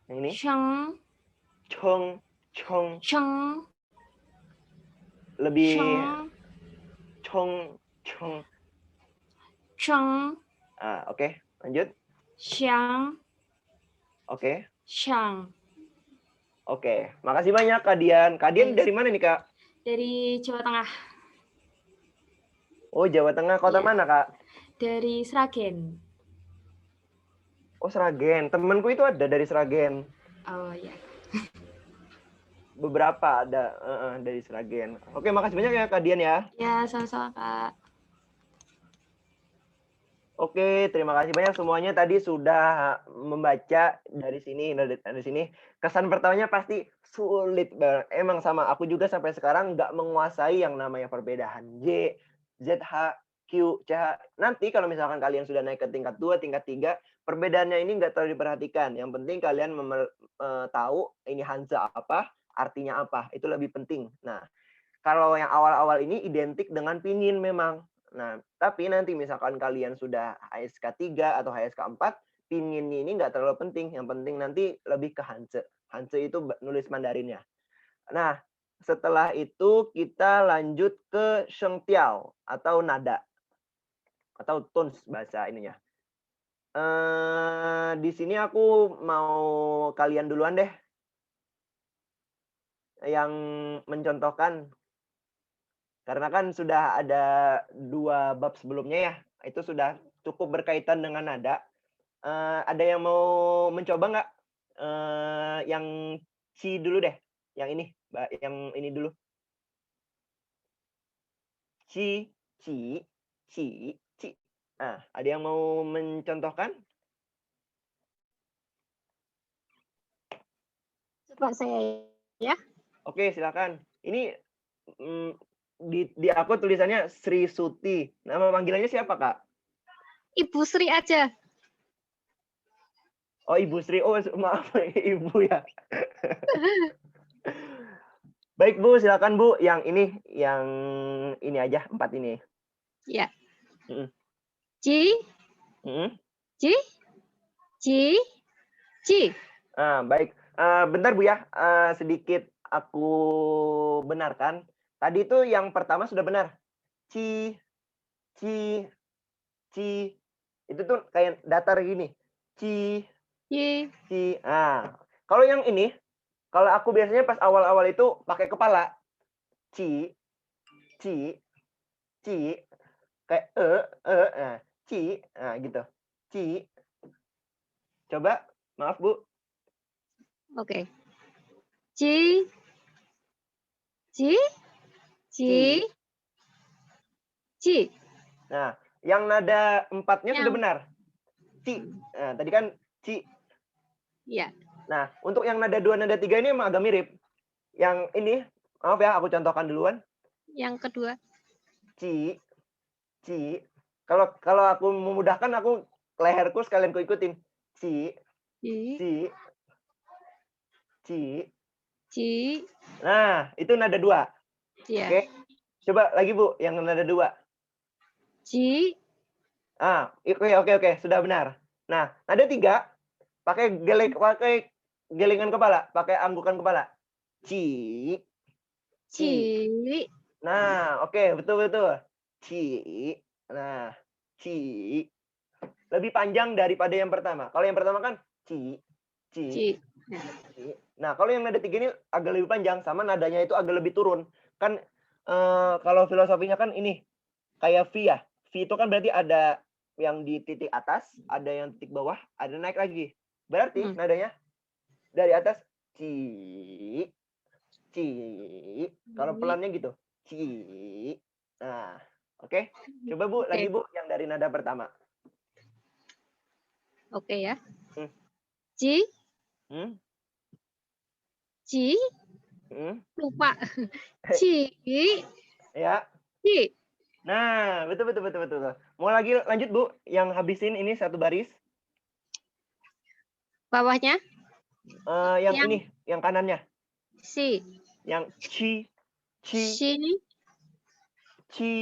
Yang ini. Sheng. Chong. Sheng. Lebih Sheng. chong. Sheng. Oke. Lanjut. Xiang. Oke. Shang. Oke. Makasih banyak Kak Dian. Kak Dian dari mana nih, Kak? Dari Jawa Tengah. Oh, Jawa Tengah. Kota Iya. mana, Kak? Dari Sragen. Oh, Sragen. Temanku itu ada dari Sragen. Oh ya. Beberapa ada dari Sragen. Oke, makasih banyak ya Kak Dian ya. Ya, sama-sama Kak. Oke, terima kasih banyak semuanya tadi sudah membaca dari sini. Kesan pertamanya pasti sulit banget. Emang sama aku juga sampai sekarang nggak menguasai yang namanya perbedaan J, ZH, Q, CH. Nanti kalau misalkan kalian sudah naik ke tingkat 2, tingkat 3, perbedaannya ini nggak terlalu diperhatikan. Yang penting kalian tahu ini Hanse apa, artinya apa. Itu lebih penting. Nah, kalau yang awal-awal ini identik dengan pinyin memang. Nah, tapi nanti misalkan kalian sudah HSK 3 atau HSK 4, pinyin ini nggak terlalu penting. Yang penting nanti lebih ke Hanse. Hanse itu nulis Mandarinnya. Nah, setelah itu kita lanjut ke Shengtiao atau nada. Atau tones bahasa ininya. Di sini aku mau kalian duluan deh. Yang mencontohkan. Karena kan sudah ada 2 bab sebelumnya ya, itu sudah cukup berkaitan dengan nada. Ada yang mau mencoba nggak? Yang ci dulu deh, yang ini dulu. Ci, ci, ci, ci. Nah, ada yang mau mencontohkan? Coba saya ya. Oke, silakan. Ini di aku tulisannya Sri Suti. Nama panggilannya siapa, Kak? Ibu Sri aja. Oh, Ibu Sri. Oh, maaf, Ibu ya. Baik, Bu, silakan Bu. Yang ini aja, 4 ini. Ya. Mm-mm. Ci, Mm-mm. ci, ci, ci. Baik. Bentar Bu ya, sedikit aku benarkan. Tadi itu yang pertama sudah benar. Ci, ci, ci. Itu tuh kayak datar gini. Ci, Ci. ci. Kalau yang ini, kalau aku biasanya pas awal-awal itu pakai kepala. Ci, ci, ci. Kayak ci. Gitu. Ci. Coba, maaf Bu. Oke. Ci, ci, ci, ci. Nah, yang nada 4-nya sudah Yang- benar. Ci. Nah, tadi kan ci. Ya. Nah, untuk yang nada 2, nada 3 ini emang agak mirip. Yang ini, maaf ya, aku contohkan duluan. Yang kedua. Ci, ci. Kalau aku memudahkan, aku leherku sekalian ku ikutin. Ci, Ci, ci, ci. ci. Nah, itu nada 2. Ya. Oke. Coba lagi Bu, yang nada 2. Ci, Oke, sudah benar. Nah, nada 3 pakai gelengan kepala, pakai anggukan kepala. Ci. ci. Nah, oke, betul. Ci. Nah, ci. lebih panjang daripada yang pertama. Kalau yang pertama kan ci, ci, Ci. ci. Nah, kalau yang nada 3 ini agak lebih panjang, sama nadanya itu agak lebih turun. Kan kalau filosofinya kan ini kayak V ya. V itu kan berarti ada yang di titik atas, ada yang titik bawah, ada naik lagi. Berarti nadanya dari atas ci, ci. Kalau pelannya gitu, ci. Nah, oke. Coba Bu, lagi Bu yang dari nada pertama. Oke ya. Hmm. Ci, Hmm? ci, Hmm? lupa. Ci, Ya. ci. Nah, betul. Mau lagi lanjut Bu, yang habisin ini satu baris. Bawahnya Yang Yang- ini, yang kanannya. si, Yang ci, ci, si, ci.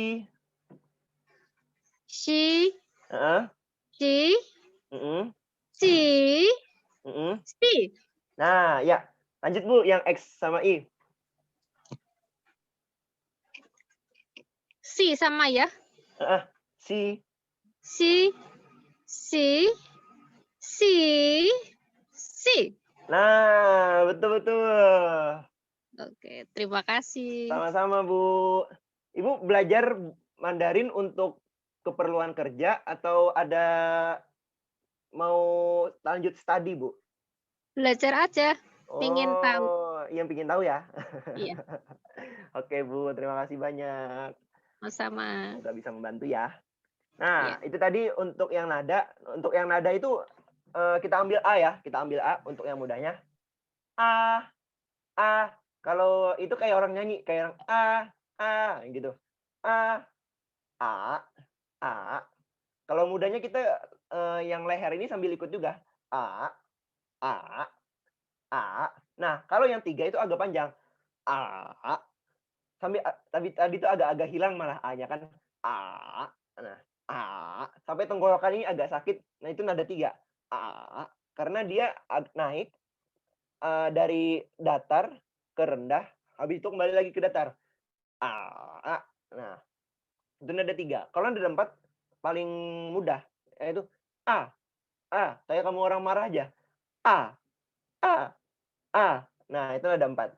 si, Heeh. si, Mm-mm. si, Mm-mm. si. Nah, ya. Lanjut Bu, yang X sama I. Si sama ya. Heeh. Si. Si, si, si, si. Nah, betul. Oke, terima kasih. Sama-sama Bu. Ibu belajar Mandarin untuk keperluan kerja atau ada mau lanjut studi Bu? Belajar aja. Pingin tahu. Yang pingin tahu ya? Iya. Oke Bu, terima kasih banyak. Sama. Semoga bisa membantu ya. Nah, Iya. itu tadi untuk yang nada. Untuk yang nada itu kita ambil A ya. Kita ambil A untuk yang mudahnya. A, A. Kalau itu kayak orang nyanyi, kayak orang A gitu. A, A. Kalau mudahnya kita yang leher ini sambil ikut juga. A. Nah, kalau yang 3 itu agak panjang. A. Tapi tadi itu agak hilang malah A-nya kan. A. Nah, A. Sampai tenggorokan ini agak sakit. Nah, itu nada 3. A. Karena dia naik dari datar ke rendah, habis itu kembali lagi ke datar. A. Nah, itu nada 3. Kalau nada 4 paling mudah, yaitu A. Kayak kamu orang marah aja. A. Nah, itu nada 4.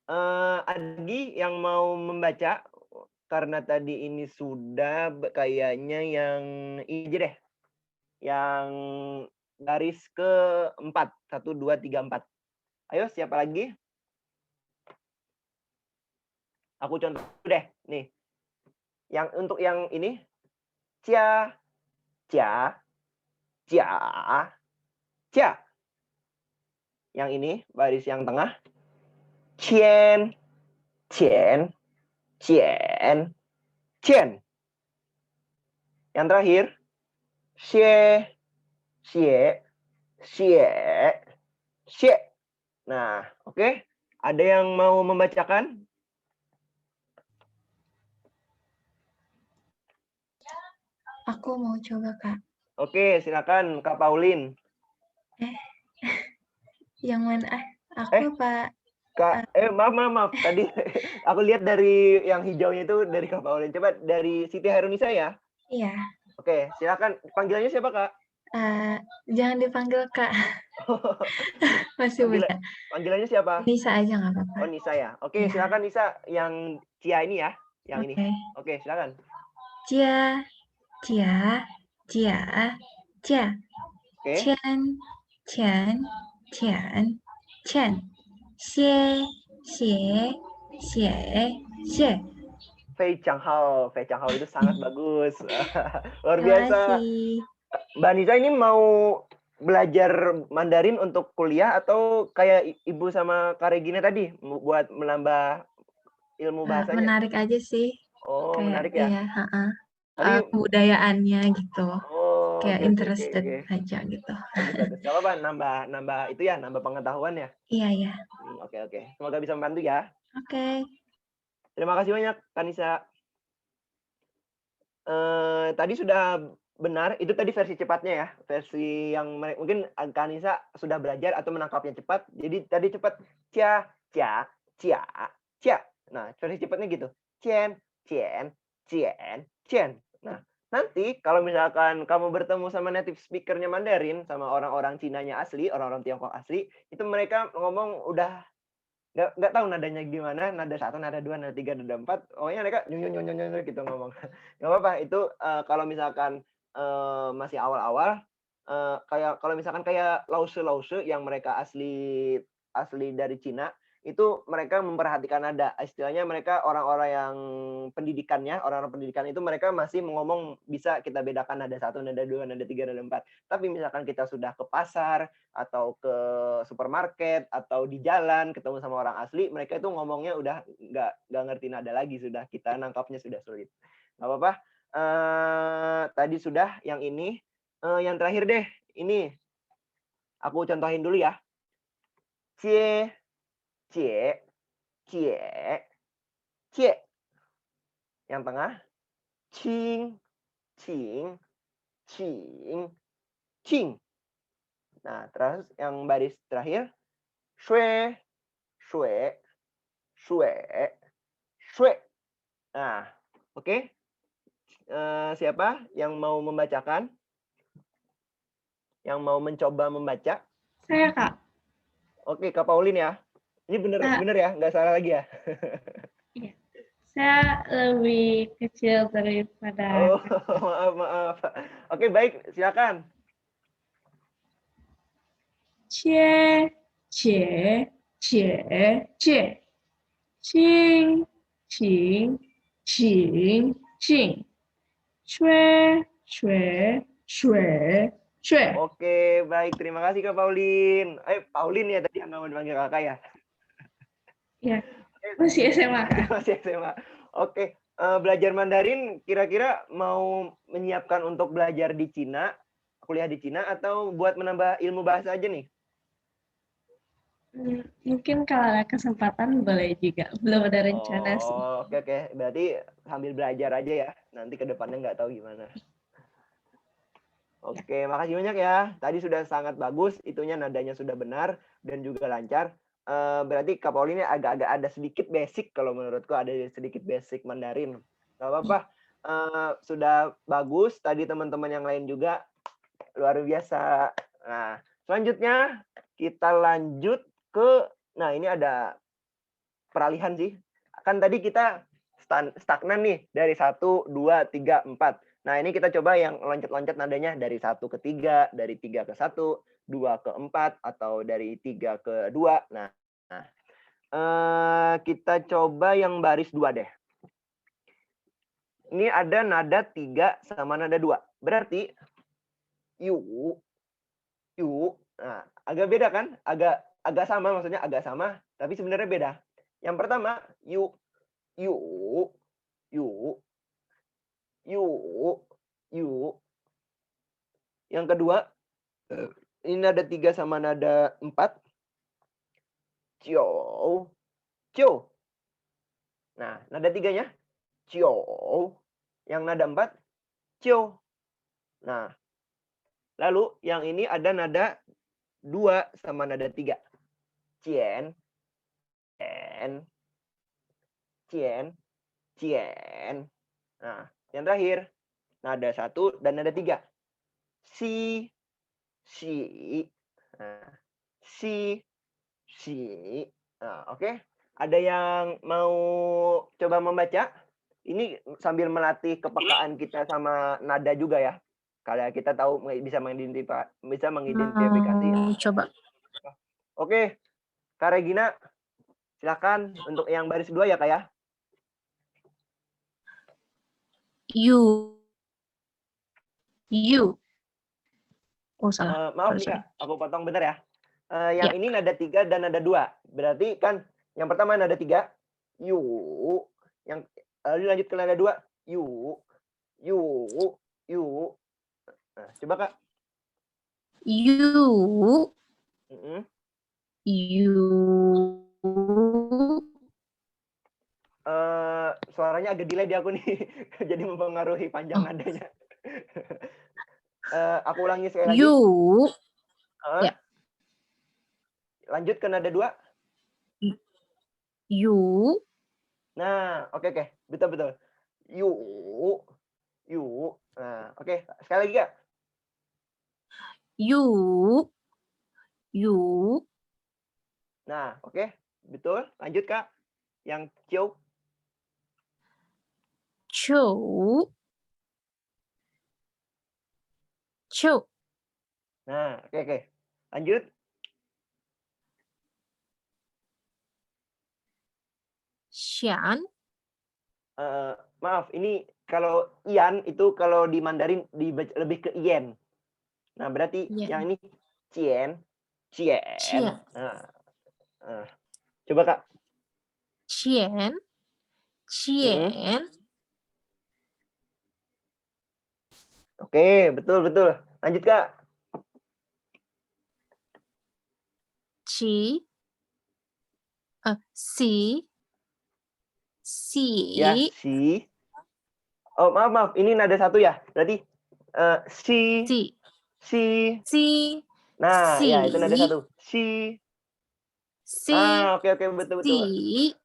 Ada lagi yang mau membaca? Karena tadi ini sudah kayaknya yang ini aja deh. Yang garis ke-4. 1, 2, 3, 4. Ayo, siapa lagi? Aku contoh deh. Nih. Yang untuk yang ini. Cia. Cia. Cia. Cia. Yang ini, baris yang tengah. Cien. Cien. Cien. Cien. Yang terakhir. Xie. Xie. Xie. Xie. Nah, oke. Ada yang mau membacakan? Aku mau coba, Kak. Oke, silakan Kak Paulin. Yang mana? Aku Pak. Kak, maaf. Tadi aku lihat dari yang hijaunya itu dari Kak Paulin. Coba dari Siti Hairunisa ya. Iya. Oke, silakan. Panggilannya siapa, Kak? Jangan dipanggil Kak. Masih muda. Panggilannya siapa? Nisa aja nggak apa-apa. Oh, Nisa ya. Oke, silakan Nisa yang Cia ini ya. Yang ini. Oke, silakan. Cia, Cia, Cia, Cia. Oke. Qian, Qian, Qian, Qian. Xie, Xie, Xie, Xie. Fei Changhao itu sangat bagus. Luar Terima biasa. kasih. Mbak Nisa ini mau belajar Mandarin untuk kuliah atau kayak Ibu sama Kak Regina tadi buat menambah ilmu bahasanya? Menarik aja sih. Oh, kayak, menarik ya? Iya, Tapi kebudayaannya gitu. Kayak oke. interested aja gitu. Bagus. Gak apa-apa, nambah itu ya, nambah pengetahuan ya. Iya. Oke. Semoga bisa membantu ya. Oke. Terima kasih banyak, Kanisa. Tadi sudah benar, itu tadi versi cepatnya ya. Versi yang mungkin Kanisa sudah belajar atau menangkapnya cepat. Jadi tadi cepat. Cia, cia, cia, cia. Nah, versi cepatnya gitu. Cien, cien, cien, cien. Nah, nanti kalau misalkan kamu bertemu sama native speaker-nya Mandarin, sama orang-orang Cinanya asli, orang-orang Tiongkok asli, itu mereka ngomong udah nggak tahu nadanya gimana, nada 1, nada 2, nada 3, nada 4, pokoknya mereka nyun gitu ngomong. Nggak apa-apa, itu kalau misalkan masih awal-awal, kayak kalau misalkan kayak lause yang mereka asli dari Cina, itu mereka memperhatikan nada. Istilahnya mereka orang-orang yang orang-orang pendidikan itu mereka masih ngomong bisa kita bedakan nada 1, nada 2, nada 3, nada 4. Tapi misalkan kita sudah ke pasar atau ke supermarket atau di jalan ketemu sama orang asli, mereka itu ngomongnya udah nggak ngerti nada lagi, sudah kita nangkapnya sudah sulit. Nggak apa-apa. Tadi sudah yang ini. Yang terakhir deh, ini aku contohin dulu ya. Cie, cie, cie, cie. Yang tengah, cing, cing, cing, cing. Nah, terus yang baris terakhir, shue, shue, shue, shue. Nah, oke. Siapa yang mau membacakan? Yang mau mencoba membaca? Saya, Kak. Oke, Kak Pauline ya. Ini bener ya, nggak salah lagi ya? Iya. Saya lebih kecil daripada Oh, maaf. Oke, baik, silakan. cie, cie, cie, cie. Cing, cing, cing, cing. Shue, shue, shue, shue. Oke, baik. Terima kasih Kak Pauline. Pauline ya tadi yang kamu dipanggil kakak ya? Ya, masih SMA. Masih SMA. Oke, belajar Mandarin kira-kira mau menyiapkan untuk belajar di Cina, kuliah di Cina, atau buat menambah ilmu bahasa aja nih? Mungkin kalau ada kesempatan boleh juga. Belum ada rencana sih. Oke. Berarti sambil belajar aja ya. Nanti ke depannya nggak tahu gimana. Oke, makasih banyak ya. Tadi sudah sangat bagus, itunya nadanya sudah benar dan juga lancar. Berarti Kak Pauline agak-agak ada sedikit basic, kalau menurutku ada sedikit basic Mandarin. Gak apa-apa, sudah bagus. Tadi teman-teman yang lain juga luar biasa. Nah, selanjutnya kita lanjut ke, nah ini ada peralihan sih. Kan tadi kita stagnan nih dari 1, 2, 3, 4. Nah, ini kita coba yang loncat-loncat nadanya dari 1 ke 3, dari 3 ke 1, 2 ke 4, atau dari 3 ke 2. Nah, kita coba yang baris 2 deh. Ini ada nada 3 sama nada 2. Berarti yu. Nah, agak beda kan? Agak sama, maksudnya agak sama, tapi sebenarnya beda. Yang pertama, yu. Yang kedua, ini nada 3 sama nada 4. Cio. Nah, nada 3-nya cio. Yang nada 4, cio. Nah, lalu yang ini ada nada 2 sama nada 3. Cien. Nah, yang terakhir, nada 1 dan nada 3. Si. Nah, si. Nah, oke. Ada yang mau coba membaca? Ini sambil melatih kepekaan kita sama nada juga ya. Kalau kita tahu bisa mengidentifikasi. Coba. Oke. Kak Regina, silakan untuk yang baris 2 ya, Kak ya. You. Oh, Maaf salah. nih Sorry. Kak, aku potong bentar ya. Yang ini nada 3 dan nada 2. Berarti kan yang pertama nada 3, yu. Yang lanjut ke nada 2, yu. Nah, coba Kak. You. Suaranya agak delay di aku nih. Jadi mempengaruhi panjang nadanya. Aku ulangi sekali lagi. Ya. Lanjut ke nada 2. You. Nah, oke. Betul. Yu. You. Nah, oke. Sekali lagi Kak. You. You. Nah, oke. Betul. Lanjut Kak. Yang Cio. Chu. Chu. Nah, oke. Lanjut. Xian. Maaf, ini kalau Ian itu kalau di Mandarin lebih ke Yen. Nah, berarti Yen. yang ini Cien. Cien. Nah. Coba Kak. Cien. Cien. Oke, betul. Lanjut Kak. Ci. Si. Si. Ya, si. Oh, maaf. Ini nada satu ya. Berarti si. Si. Si. Si. Nah, si. ya itu nada satu. Si. Si. Oke, betul. Si.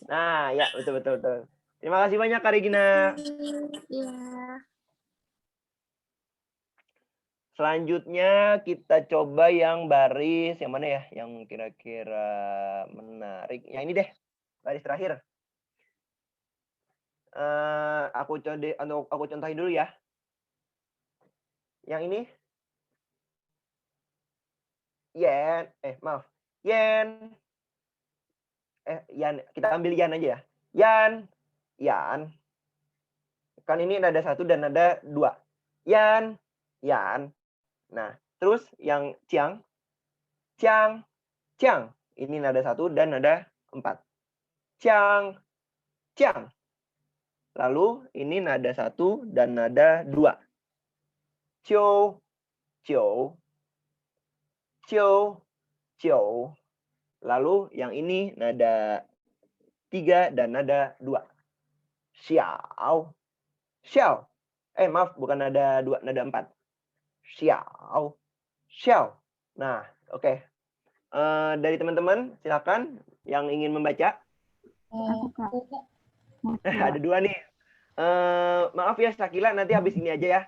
Nah, ya betul. Terima kasih banyak Kak Regina. Ya. Selanjutnya kita coba yang baris yang mana ya? Yang kira-kira menarik. Yang ini deh, baris terakhir. Aku contohin dulu ya. Yang ini. Yen. Maaf. Yen. Yan. Kita ambil Yan aja ya. Yan. Kan ini nada satu dan nada dua. Yan. Nah, terus yang Ciang. Ini nada satu dan nada 4. Ciang. Lalu ini nada satu dan nada 2. Ciu. Lalu yang ini nada 3 dan nada 2. Xiao. Maaf, bukan nada 2, nada 4. Xiao. Nah, oke. Dari teman-teman, silakan yang ingin membaca. Aku Kak. Ada 2 nih. Maaf ya Sakila, nanti habis ini aja ya.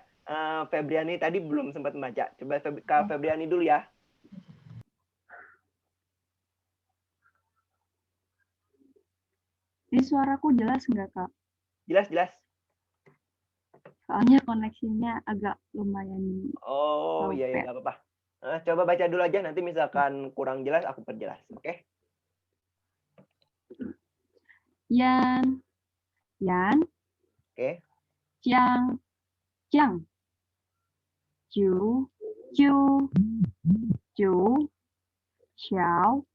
Febriani tadi belum sempat membaca. Coba Kak Febriani dulu ya. Ini suaraku jelas nggak, Kak? Jelas. Soalnya koneksinya agak lumayan. Oh, iya, nggak apa-apa. Coba baca dulu aja, nanti misalkan kurang jelas, aku perjelas. Oke? Yan. Oke. Jiang. Jiu. Xiao.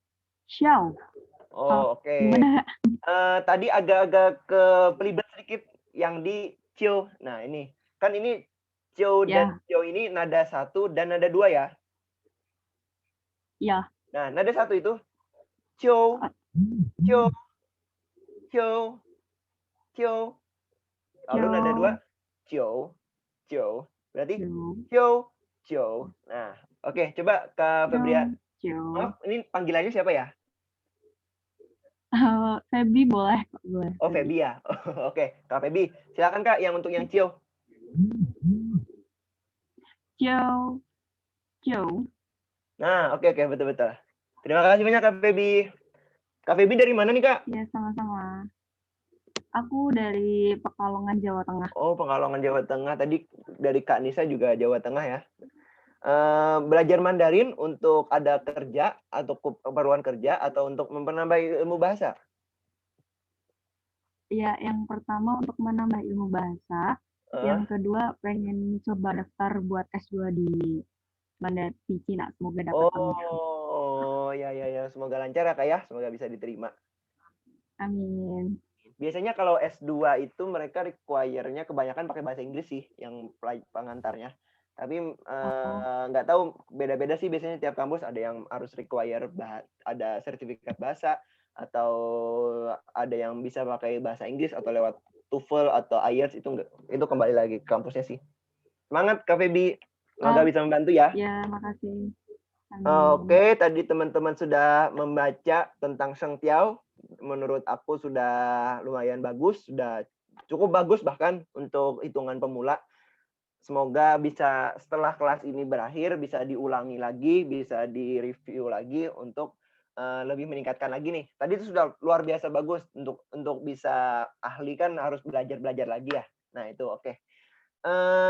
Oh, oke. Gimana? Tadi agak-agak kelibet sedikit yang di Cio. Nah, ini. Kan ini Cio dan Cio ini nada 1 dan nada 2 ya? Ya. Nah, nada 1 itu Cio. Lalu nada 2 Cio. Berarti Cio. Nah, oke, coba Kak Febrian. Maaf, ini panggilannya siapa ya? Febi boleh. Oh, Febi ya. Oke, Kak Febi. Silakan Kak yang untuk yang Cio. Cio. Nah, oke, betul. Terima kasih banyak Kak Febi. Kak Febi dari mana nih Kak? Ya, sama-sama. Aku dari Pekalongan, Jawa Tengah. Oh, Pekalongan, Jawa Tengah. Tadi dari Kak Nisa juga Jawa Tengah ya. Belajar Mandarin untuk ada kerja atau keperluan kerja atau untuk menambah ilmu bahasa? Ya, yang pertama untuk menambah ilmu bahasa. Yang kedua pengen coba daftar buat S2 di Cina. Semoga dapat. Oh, ya. Semoga lancar ya Kak ya. Semoga bisa diterima. Amin. Biasanya kalau S2 itu mereka require-nya kebanyakan pakai bahasa Inggris sih yang pengantarnya. Tapi nggak tahu, beda-beda sih biasanya tiap kampus, ada yang harus require ada sertifikat bahasa, atau ada yang bisa pakai bahasa Inggris atau lewat TOEFL atau IELTS, itu kembali lagi ke kampusnya sih. Semangat Kak Febi, semoga bisa membantu ya. Ya, makasih. Oke, tadi teman-teman sudah membaca tentang Sheng Tiao. Menurut aku sudah lumayan bagus, sudah Cukup bagus bahkan untuk hitungan pemula. Semoga bisa setelah kelas ini berakhir bisa diulangi lagi, bisa direview lagi untuk lebih meningkatkan lagi nih. Tadi itu sudah luar biasa bagus untuk bisa ahli kan harus belajar lagi ya. Nah itu oke.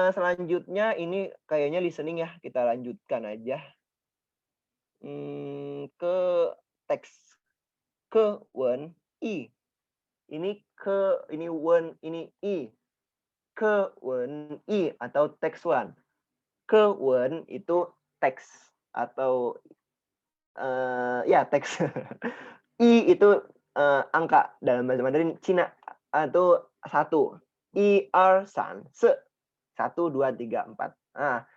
Selanjutnya ini kayaknya listening ya, kita lanjutkan aja ke teks ke wen i. Ini wen ini i. Ke wen i atau teks one. Ke wen itu teks atau ya teks. I itu angka dalam bahasa Mandarin Cina atau 1. I er san se 1 2 3 4. Nah,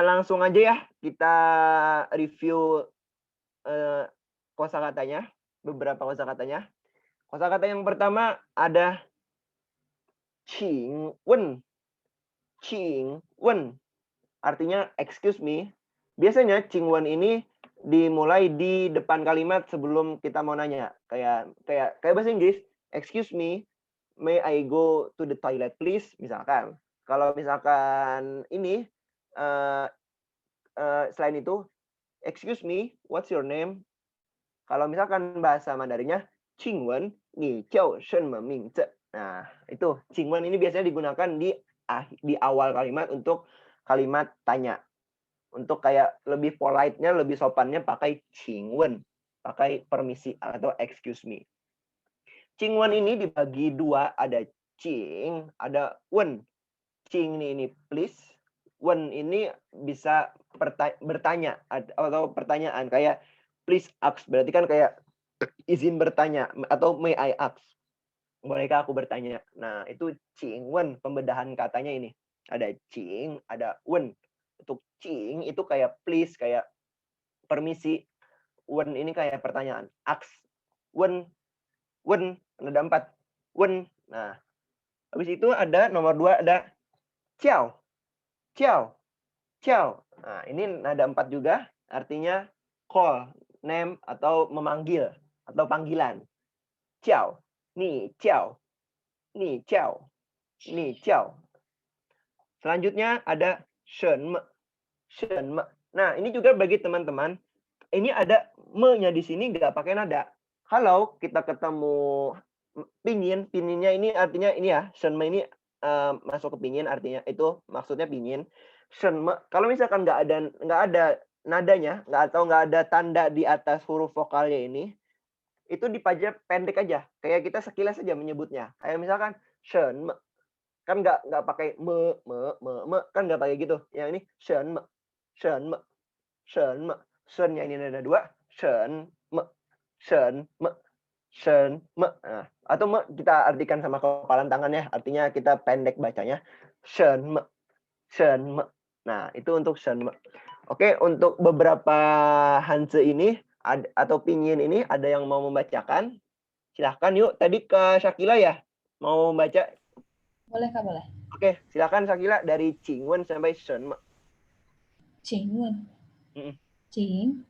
langsung aja ya kita review kosakatanya, beberapa kosakatanya. Kosakata yang pertama ada Qing wen. Qing wen. Artinya excuse me. Biasanya Qing wen ini dimulai di depan kalimat sebelum kita mau nanya. Kayak bahasa Inggris, excuse me, may I go to the toilet please, misalkan. Kalau misalkan ini selain itu, excuse me, what's your name? Kalau misalkan bahasa Mandarinnya, Qing wen, ni jiao shen me ming ze. Nah, itu Qing wen ini biasanya digunakan di awal kalimat untuk kalimat tanya. Untuk kayak lebih polite-nya, lebih sopannya pakai Qing wen, pakai permisi atau excuse me. Qing wen ini dibagi dua, ada Qing, ada wen. Qing ini please, wen ini bisa bertanya atau pertanyaan kayak please ask, berarti kan kayak izin bertanya atau may I ask, bolehkah aku bertanya. Nah itu Qing wen, pembedahan katanya ini ada Qing, ada wen. Untuk Qing itu kayak please, kayak permisi. Wen ini kayak pertanyaan, ask. Wen ada 4 wen. Nah habis itu ada nomor 2 ada ciao. Nah, ini nada 4 juga, artinya call, name atau memanggil atau panggilan. Ciao, ni ciao. Selanjutnya ada shen me. Nah, ini juga bagi teman-teman, ini ada me-nya di sini nggak pakai nada. Kalau kita ketemu pinyin-pinyinnya ini artinya ini ya, shen me ini masuk ke pinyin, artinya itu maksudnya pinyin. Shen me, kalau misalkan nggak ada nadanya, nggak ada tanda di atas huruf vokalnya ini, itu dipajak pendek aja, kayak kita sekilas saja menyebutnya. Kayak misalkan shen me, kan nggak pakai me, kan nggak pakai gitu. Yang ini shen me. Shen-nya ini ada 2, shen me. Nah, atau me kita artikan sama kepalan tangan ya, artinya kita pendek bacanya. Shen me. Nah, itu untuk shen me. Oke, untuk beberapa hanse ini atau pinyin ini ada yang mau membacakan? Silahkan yuk. Tadi ke Shakila ya mau baca? Boleh Kak, boleh. Oke, silakan Shakila dari Qing wen sampai shen me. Qing wen. Qing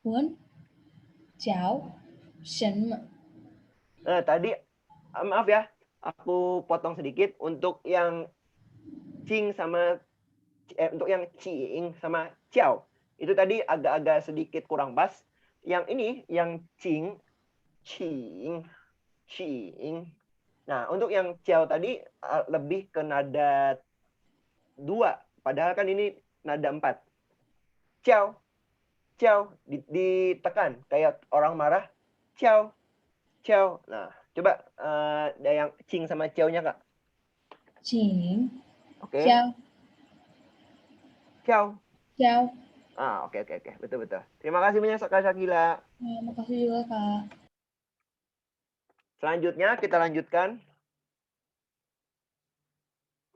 wen ciao shen me. Tadi maaf ya, aku potong sedikit untuk yang Qing sama untuk yang Qing sama ciao. Itu tadi agak-agak sedikit kurang pas. Yang ini yang Qing. Nah, untuk yang ciao tadi lebih ke nada 2, padahal kan ini nada 4. Ciao. Ditekan kayak orang marah. Ciao. Nah, coba ada yang Qing sama ciao-nya, Kak. Qing. Oke. Ciao. Oke. Betul. Terima kasih banyak Kak Shakila. Makasih juga Kak. Selanjutnya kita lanjutkan.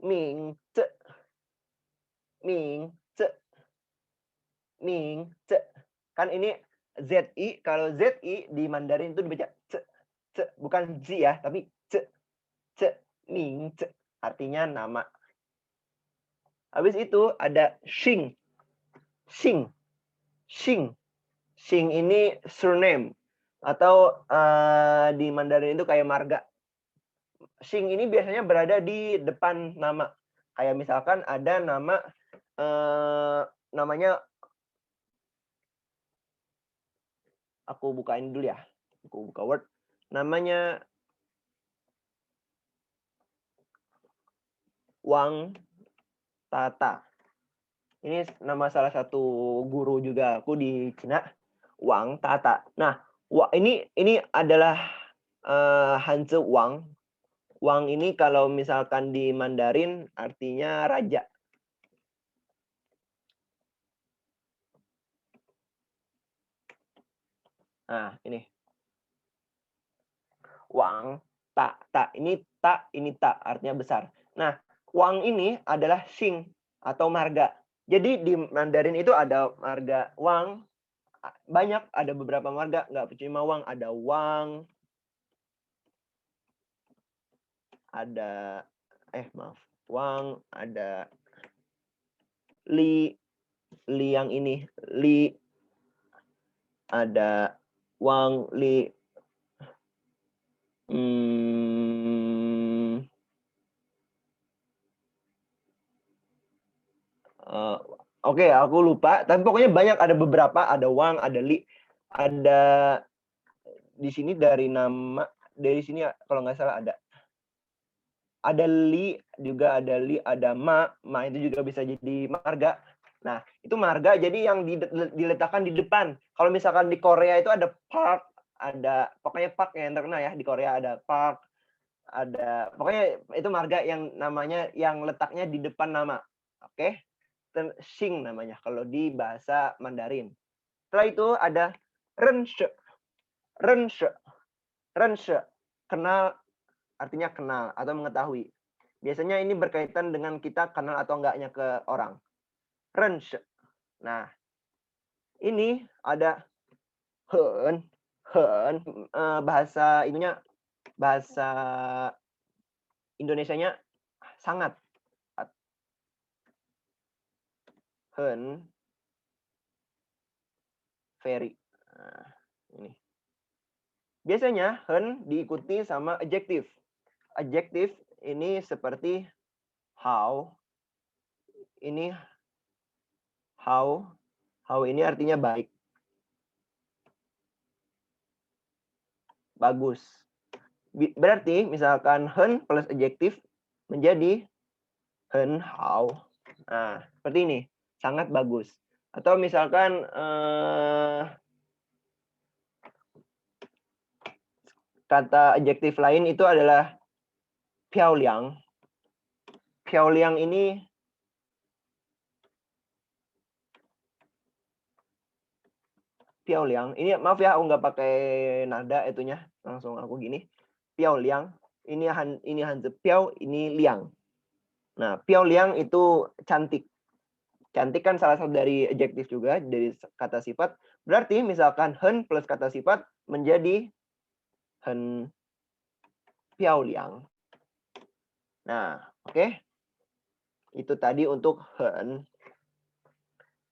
Ming ce. Kan ini ZI, kalau ZI di Mandarin itu dibaca ce. Bukan Z ya, tapi ce. Ming ce. Artinya nama. Habis itu ada Xing ini surname. Atau di Mandarin itu kayak marga. Xing ini biasanya berada di depan nama. Kayak misalkan ada nama namanya, aku bukain dulu ya. Aku buka Word. Namanya Wang Tata. Ini nama salah satu guru juga aku di Cina, Wang Tata. Nah, ini adalah Hanzi Wang. Wang ini kalau misalkan di Mandarin artinya raja. Nah, ini. Wang ta. Ini ta artinya besar. Nah, Wang ini adalah Xing atau marga. Jadi di Mandarin itu ada marga Wang, banyak, ada beberapa marga, nggak cuma Wang, ada Wang, ada Wang, ada Li yang ini, Li, ada Wang Li, Oke, aku lupa. Tapi pokoknya banyak, ada beberapa, ada Wang, ada Li, ada di sini dari sini kalau nggak salah ada Li juga, ada Li, ada Ma itu juga bisa jadi marga. Nah, itu marga jadi yang diletakkan di depan. Kalau misalkan di Korea itu ada Park, ada pokoknya Park yang terkenal ya, di Korea ada Park, ada pokoknya itu marga yang namanya yang letaknya di depan nama. Oke. Xing namanya kalau di bahasa Mandarin. Setelah itu ada renshe. Kenal artinya kenal atau mengetahui. Biasanya ini berkaitan dengan kita kenal atau enggaknya ke orang. Renshe. Nah, ini ada hen bahasa Indonesianya sangat. Hen, very. Nah, ini. Biasanya hen diikuti sama adjektif. Adjektif ini seperti how. Ini how ini artinya baik. Bagus. Berarti misalkan hen plus adjektif menjadi hen how. Nah, seperti ini. Sangat bagus. Atau misalkan kata adjektif lain itu adalah piaoliang. Piaoliang ini maaf ya, aku nggak pakai nada itunya, langsung aku gini. Piaoliang, ini hanzi piao, ini liang. Nah, piaoliang itu cantik. Cantik kan salah satu dari adjektif juga, dari kata sifat. Berarti misalkan hen plus kata sifat menjadi hen piaoliang. Nah, oke. Itu tadi untuk hen.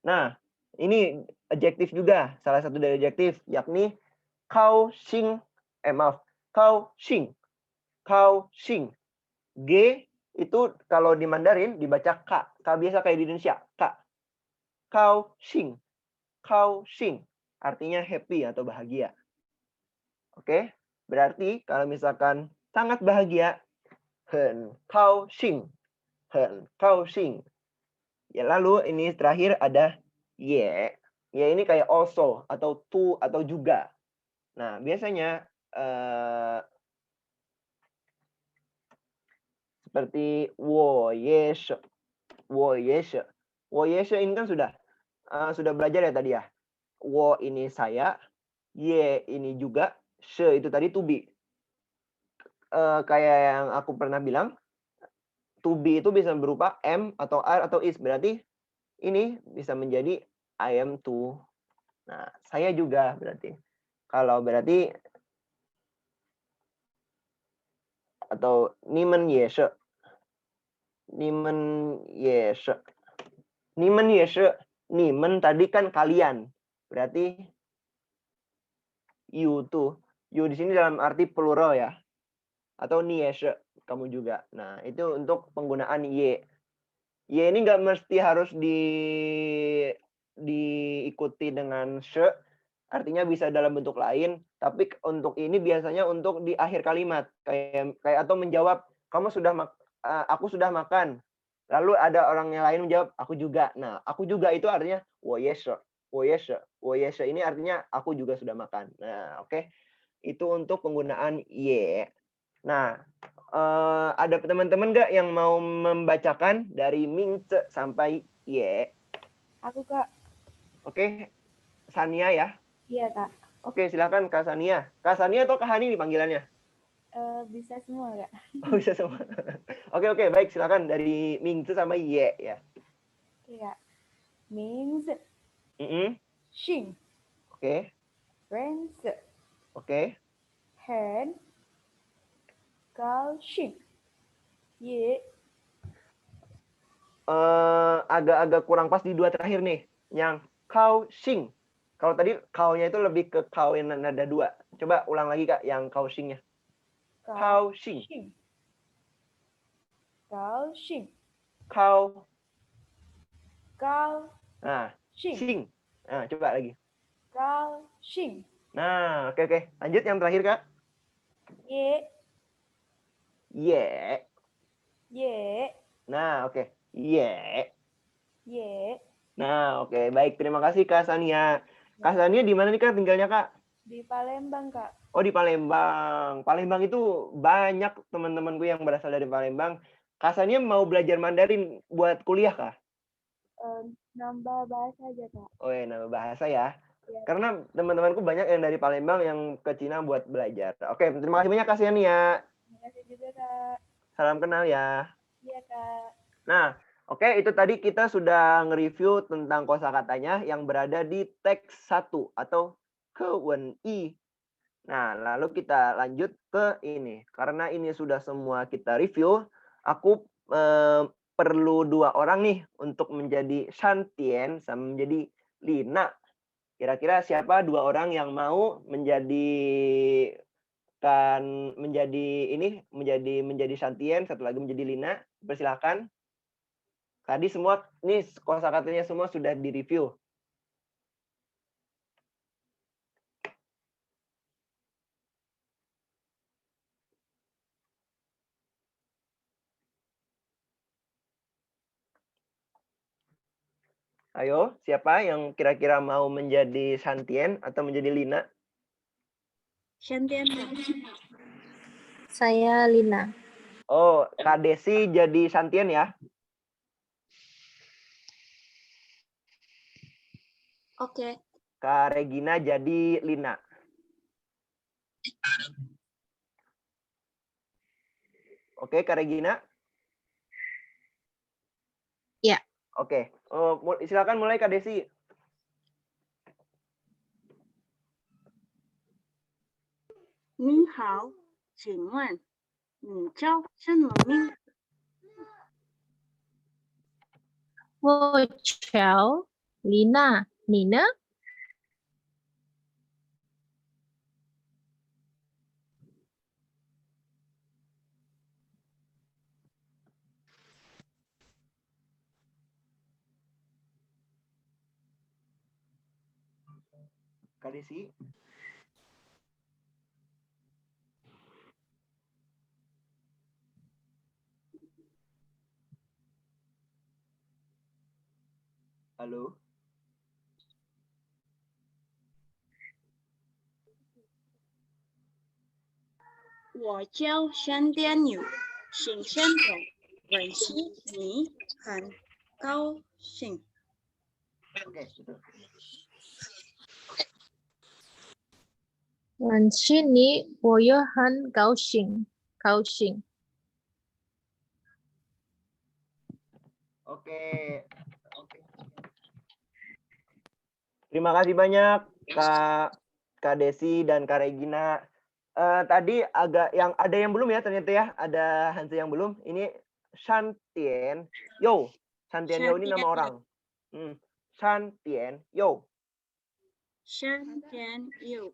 Nah, ini adjektif juga, salah satu dari adjektif, yakni kau xing. Kau xing. G itu kalau di Mandarin dibaca K. Biasa kayak di Indonesia, K. Kau xing. Artinya happy atau bahagia. Oke, berarti kalau misalkan sangat bahagia, hen kau xing. Ya, lalu ini terakhir ada ye. Ye ini kayak also atau to atau juga. Nah, biasanya seperti wo ye she. Ini kan sudah belajar ya tadi ya. Wo ini saya, ye ini juga, she itu tadi to be. Kayak yang aku pernah bilang, to be itu bisa berupa am atau are atau is. Berarti ini bisa menjadi I am to. Nah, saya juga berarti. Kalau berarti atau nimen ye she. Nimen tadi kan kalian. Berarti you tuh. You di sini dalam arti plural ya. Atau nie she, kamu juga. Nah, itu untuk penggunaan ye. Ye ini nggak mesti harus diikuti dengan she, artinya bisa dalam bentuk lain, tapi untuk ini biasanya untuk di akhir kalimat, kayak atau menjawab, kamu sudah aku sudah makan. Lalu ada orang yang lain menjawab, aku juga. Nah, aku juga itu artinya wo ye she, wo ye she. Wo ye she ini artinya aku juga sudah makan. Nah, oke. Itu untuk penggunaan ye. Nah, ada teman-teman nggak yang mau membacakan dari Mingce sampai Ye? Aku, Kak. Oke, Sania ya. Iya, Kak. Oke, silakan Kak Sania. Kak Sania atau Kak Hani nih panggilannya? Bisa semua, Kak. Oh, bisa semua. Oke, baik, silakan dari Mingce sama Ye ya. Iya. Mingzi, Xing, Oke, Renzi, oke. Hen, Gao, Xing, Ye, Agak-agak kurang pas di dua terakhir nih. Yang kau xing. Kalau tadi kau-nya itu lebih ke kau yang nada dua. Coba ulang lagi Kak, yang kau xing-nya. Kau xing. Xing, Gao, Xing, Kau. Gao, Nah, Xing, xing. Nah, coba lagi. Gao, Xing, Nah, oke. Lanjut yang terakhir Kak. Ye, Ye. Ye, Nah, oke. Ye. Ye, Nah, oke. Baik, terima kasih Kak Sania. Kak Sania di mana nih Kak tinggalnya Kak? di Palembang, Kak. Oh, di Palembang. Palembang itu banyak teman-temanku yang berasal dari Palembang. Kak Sania mau belajar Mandarin buat kuliah Kak? Nambah bahasa aja, Kak. Oh ya, nama bahasa ya. Iya. Karena teman-temanku banyak yang dari Palembang yang ke Cina buat belajar. Oke, terima kasih banyak Kak Sania. Terima kasih juga, Kak. Salam kenal ya. Iya, Kak. Nah, oke, itu tadi kita sudah nge-review tentang kosakatanya yang berada di teks 1 atau kewen i. Nah, lalu kita lanjut ke ini. Karena ini sudah semua kita review, aku perlu 2 orang nih untuk menjadi Shantien sama menjadi Lina. Kira-kira siapa 2 orang yang mau menjadi Shantien, satu lagi menjadi Lina? Persilahkan. Tadi semua nih kosakatanya semua sudah direview. Ayo, siapa yang kira-kira mau menjadi Shantien atau menjadi Lina? Shantien. Saya Lina. Oh, Kak Desi jadi Shantien ya? Oke. Kak Regina jadi Lina. Oke, Kak Regina? Ya. Oke. Oh, silakan mulai Kak Desi.您好，请问你叫什么名？我叫Lina.你呢？Kak Desi. Halo. 我叫山甸友，新鲜的认识你，很高兴。 Oke, betul. 认识你，我也很高兴。高兴。 Oke. Terima kasih banyak Kak Desi dan Kak Regina. Tadi ada yang belum ya ternyata ya, ada Hanse yang belum. Ini Shantien Yo. Shantien Yo ini nama orang. Shantien Yo. Shantien Yo.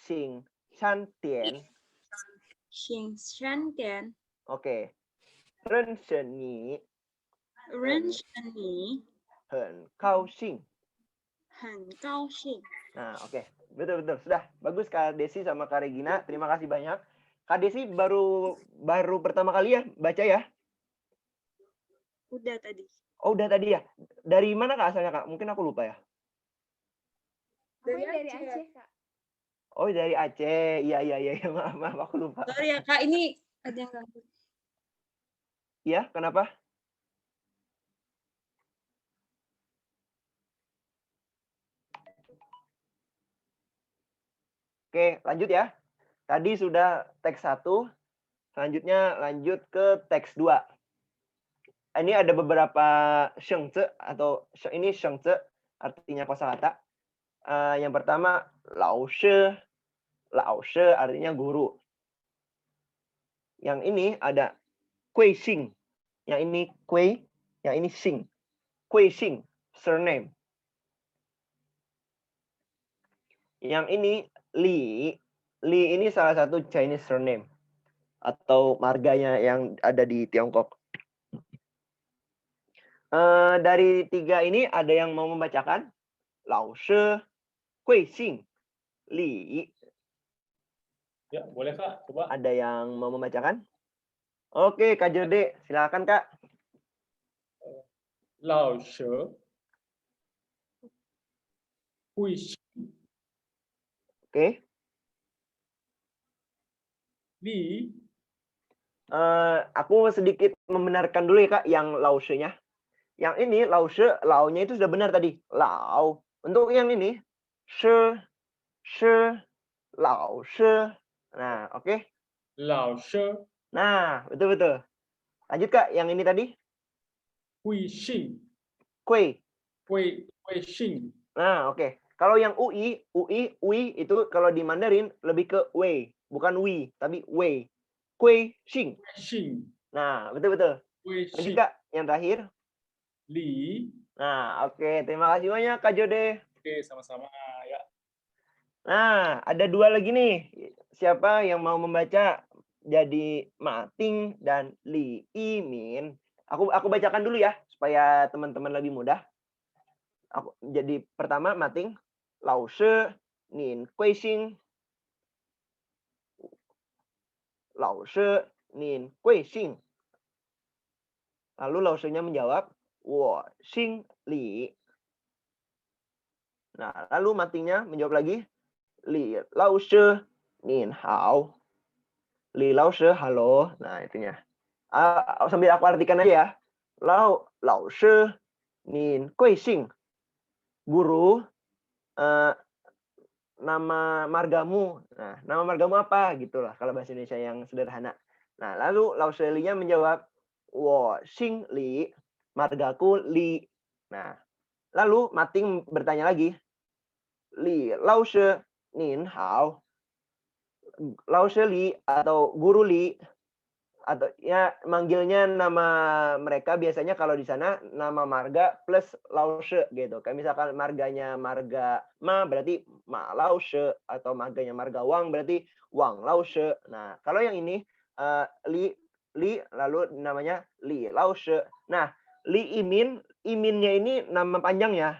xing shan tian. Xing shan tian. Oke. Ren shen ni Ren shen ni hen kao xing. han gao xing. Nah, oke. Betul. Sudah. Bagus Kak Desi sama Kak Regina. Terima kasih banyak. Kak Desi baru pertama kali ya baca ya? Udah tadi. Oh, udah tadi ya. Dari mana Kak asalnya Kak? Mungkin aku lupa ya. Dari Aceh, Kak. Oh, dari Aceh. Iya. Maaf aku lupa. Sorry ya Kak, ini ada yang ganggu. Iya, kenapa? Oke, lanjut ya. Tadi sudah teks 1. Selanjutnya lanjut ke teks 2. Ini ada beberapa shengce atau ini shengce artinya kosakata. Yang pertama lao she artinya guru. Yang ini ada kui xing. Yang ini kui, yang ini xing. Kui xing, surname. Yang ini li. Li ini salah satu Chinese surname atau marganya yang ada di Tiongkok. Dari 3 ini ada yang mau membacakan? Lao she, kui xing, li. Ya, boleh Kak, coba. Ada yang mau membacakan? Oke, Kak Jode, silakan Kak. Lao she, hui xing, Oke. li. Aku sedikit membenarkan dulu ya Kak yang lao she-nya. Yang ini lao she, lao-nya itu sudah benar tadi. Lao. Untuk yang ini she, lao she. Nah, oke. Lao she, Nah, betul. Lanjut Kak, yang ini tadi hui xing, kui. hui xing. Nah, oke. Kalau yang ui itu kalau di Mandarin lebih ke wei, bukan wi, tapi wei. Kui xing. Xing, Nah, betul. hui Lanjut xing, Kak, yang terakhir. li. Nah, oke. Terima kasih banyak Kak Jode. Oke, sama-sama ya. Nah, ada 2 lagi nih. Siapa yang mau membaca? Jadi Mating dan Li Imin. Aku bacakan dulu ya supaya teman-teman lebih mudah. Jadi pertama Mating, Lao she nin kui xing. Lao she nin kui xing. Lalu Lao she-nya menjawab, wo xing li. Nah, lalu Matingnya menjawab lagi, Li Lao she nin hao. Li Lao she halo. Nah, itunya. Sambil aku artikan aja ya. Lao she nin kui xing. Guru, nama margamu. Nah, nama margamu apa? Gitulah kalau bahasa Indonesia yang sederhana. Nah, lalu Lao she li-nya menjawab, wo xing li. Margaku li. Nah, lalu Mating bertanya lagi, Li Lao she nin hao. Lao she li atau guru li atau ya manggilnya nama mereka biasanya kalau di sana nama marga plus Lao she gitu. Kayak misalkan marganya marga Ma berarti Ma Lao she atau marganya marga Wang berarti Wang Lao she. Nah, kalau yang ini li lalu namanya Li Lao she. Nah, Li Imin, Iminnya ini nama panjangnya.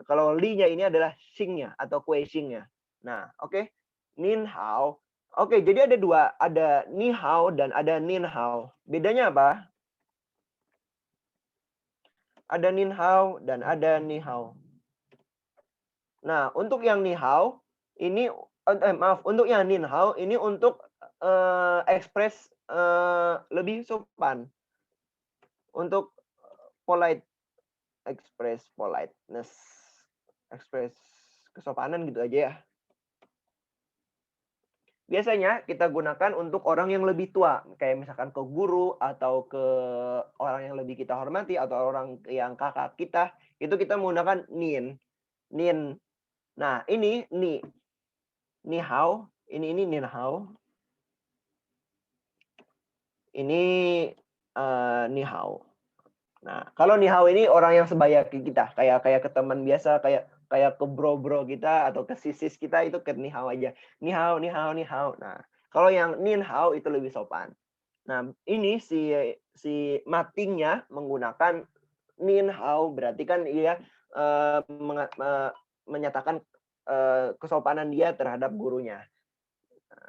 Kalau Li-nya ini adalah Xing-nya atau Kui Xing-nya. Nah, oke. Nin hao. Oke, jadi ada 2, ada ni hao dan ada nin hao. Bedanya apa? Ada nin hao dan ada ni hao. Nah, untuk yang ni hao ini untuk yang nin hao ini untuk ekspres lebih sopan. Untuk polite, express politeness, express kesopanan gitu aja ya. Biasanya kita gunakan untuk orang yang lebih tua, kayak misalkan ke guru atau ke orang yang lebih kita hormati atau orang yang kakak kita, itu kita menggunakan nin. Nin. Nah, ini ni hao, ini nin hao. Ini ni hao. Nah, kalau ni hao ini orang yang sebaya ke kita, kayak ke teman biasa, kayak kayak ke bro-bro kita atau ke sis kita itu ke ni hao aja. Ni hao, ni hao, ni hao. Nah, kalau yang nin hao itu lebih sopan. Nah, ini si matingnya menggunakan nin hao, berarti kan dia menyatakan kesopanan dia terhadap gurunya.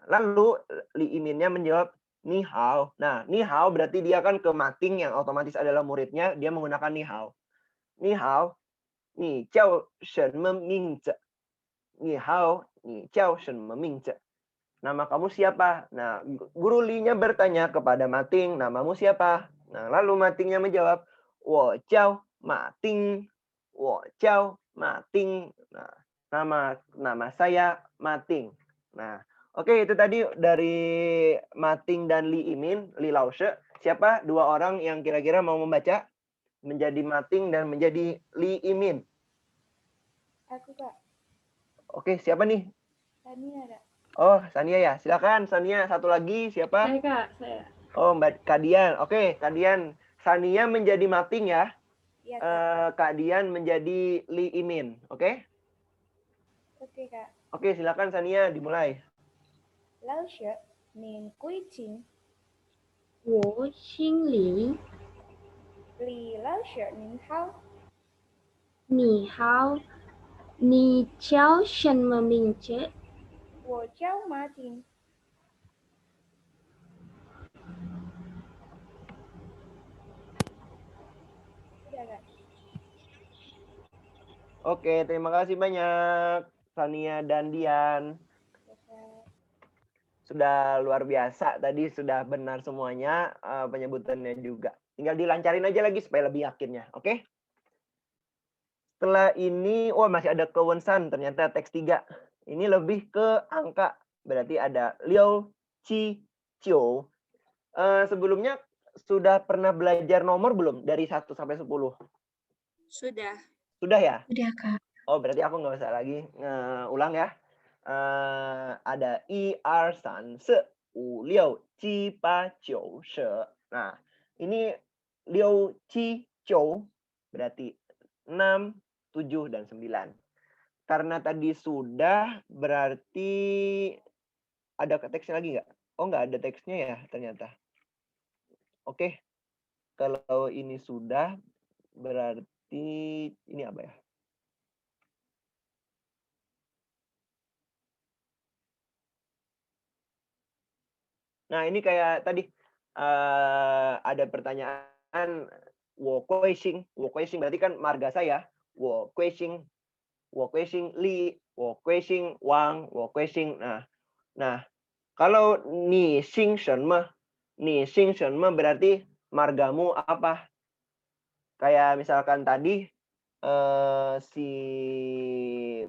Lalu Li Iminnya menjawab ni hao. Nah, ni hao berarti dia kan ke mating yang otomatis adalah muridnya, dia menggunakan ni hao. Ni hao, ni jiao shenme mingze. Ni hao, ni jiao shenme mingze. Nama kamu siapa? Nah, guru Li-nya bertanya kepada mating, namamu siapa? Nah, lalu matingnya menjawab, wo jiao mating. Wo jiao mating. Nah, nama saya Mating. Nah, oke, itu tadi dari Mating dan Li Imin, Li Laoshe. Siapa dua orang yang kira-kira mau membaca menjadi Mating dan menjadi Li Imin? Aku, Kak. Oke, siapa nih? Tania, Kak. Oh, Sania ya. Silakan Sania, satu lagi siapa? Saya, Kak. Saya. Oh, Mbak Kadian. Oke, Kadian. Sania menjadi Mating ya. Iya, Kak. Kak Dian menjadi Li Imin. Oke? Oke, Kak. Oke, silakan Sania dimulai. 老师，您贵姓？我姓李，李老师您好，你好，你叫什么名字？我叫马丁。Sudah, Kak. Oke, terima kasih banyak Sania dan Dian. Sudah luar biasa, tadi sudah benar semuanya penyebutannya juga. Tinggal dilancarin aja lagi supaya lebih yakinnya, oke? Setelah ini, masih ada kewensan, ternyata teks 3. Ini lebih ke angka, berarti ada liu, qi, qiu. Sebelumnya sudah pernah belajar nomor belum dari 1 sampai 10? Sudah. Sudah ya? Udah, Kak. Oh, berarti aku nggak usah lagi ulang ya. Ada 1, 2, 3, 4, 5, 6, 7, 8, 9, 10. Nah, ini 6, 7, 9 berarti 6, 7, dan 9. Karena tadi sudah, berarti ada teksnya lagi nggak? Oh, nggak ada teksnya ya ternyata. Oke, kalau ini sudah, berarti ini apa ya? Nah, ini kayak tadi ada pertanyaan wo kuixing berarti kan marga saya. Wo kuixing li, wo kuixing wang, wo kuixing. Nah, kalau ni xing shenme berarti margamu apa? Kayak misalkan tadi si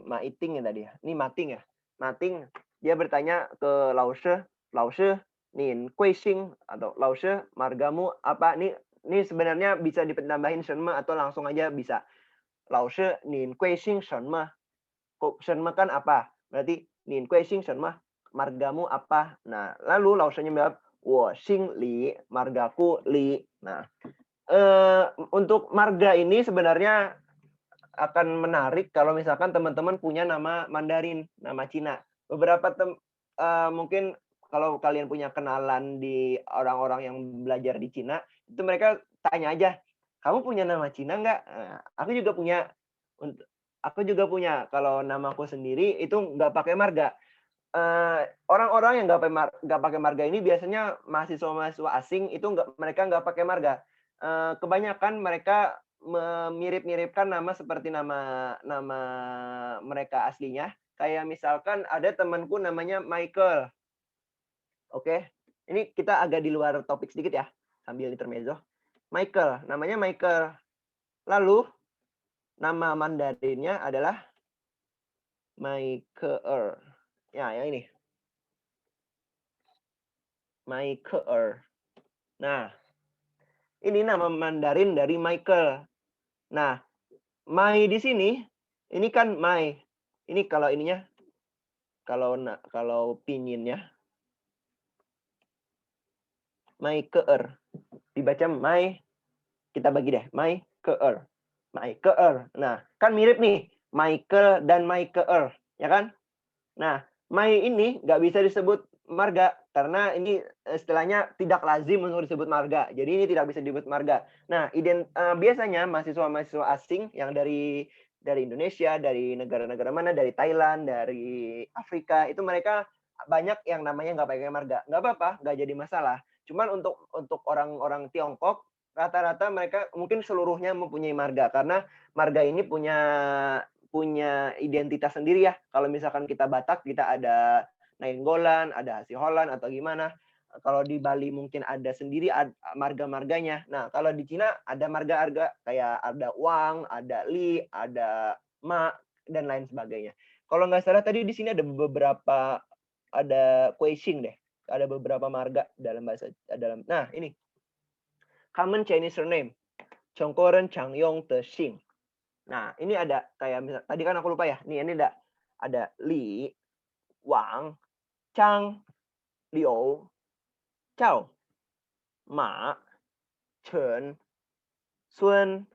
Maiting ya tadi ya. Ini Mating ya. Mating dia bertanya ke Laoshe, nin kuixing atau Laoshe, margamu apa? Ini sebenarnya bisa ditambahin shenme atau langsung aja bisa. Laoshe, nin kuixing shenme. Shenme kan apa? Berarti nin kuixing shenme, margamu apa? Nah, lalu Laoshe-nya menjawab, wo xing li, margaku li. Nah, untuk marga ini sebenarnya akan menarik kalau misalkan teman-teman punya nama Mandarin, nama Cina. Beberapa mungkin kalau kalian punya kenalan di orang-orang yang belajar di Cina, itu mereka tanya aja, kamu punya nama Cina nggak? Aku juga punya. Kalau namaku sendiri itu nggak pakai marga. Orang-orang yang nggak pakai marga ini biasanya mahasiswa asing itu mereka nggak pakai marga. Kebanyakan mereka mirip-miripkan nama seperti nama mereka aslinya. Kayak misalkan ada temanku namanya Michael. Oke, ini kita agak di luar topik sedikit ya, sambil intermezzo. Michael, namanya Michael. Lalu nama Mandarinnya adalah Michael. Ya, yang ini. Michael. Nah, ini nama Mandarin dari Michael. Nah, Mai di sini, ini kan Mai. Ini kalau ininya, kalau pinginnya, Michael. Dibaca Mai, kita bagi deh, Michael. Michael. Nah, kan mirip nih. Michael dan Michael, ya kan? Nah, my ini nggak bisa disebut marga karena ini istilahnya tidak lazim untuk disebut marga. Jadi ini tidak bisa disebut marga. Nah, biasanya mahasiswa-mahasiswa asing yang dari Indonesia, dari negara-negara mana, dari Thailand, dari Afrika, itu mereka banyak yang namanya nggak pakai marga. Nggak apa-apa, nggak jadi masalah. Cuman untuk orang-orang Tiongkok, rata-rata mereka mungkin seluruhnya mempunyai marga karena marga ini punya identitas sendiri ya. Kalau misalkan kita Batak, kita ada Nainggolan, ada Hasiholan atau gimana. Kalau di Bali mungkin ada sendiri marga-marganya. Nah, kalau di Cina ada marga-marga kayak ada Wang, ada Li, ada Ma, dan lain sebagainya. Kalau nggak salah tadi di sini ada Kuishing deh. Ada beberapa marga dalam bahasa Nah, ini common Chinese surname. Chongkoren Changyong Te Xing. Nah, ini ada kayak misal tadi kan aku lupa ya. Ini ada Li, Wang, Chang, Liu, Chao, Ma, Chen, Sun,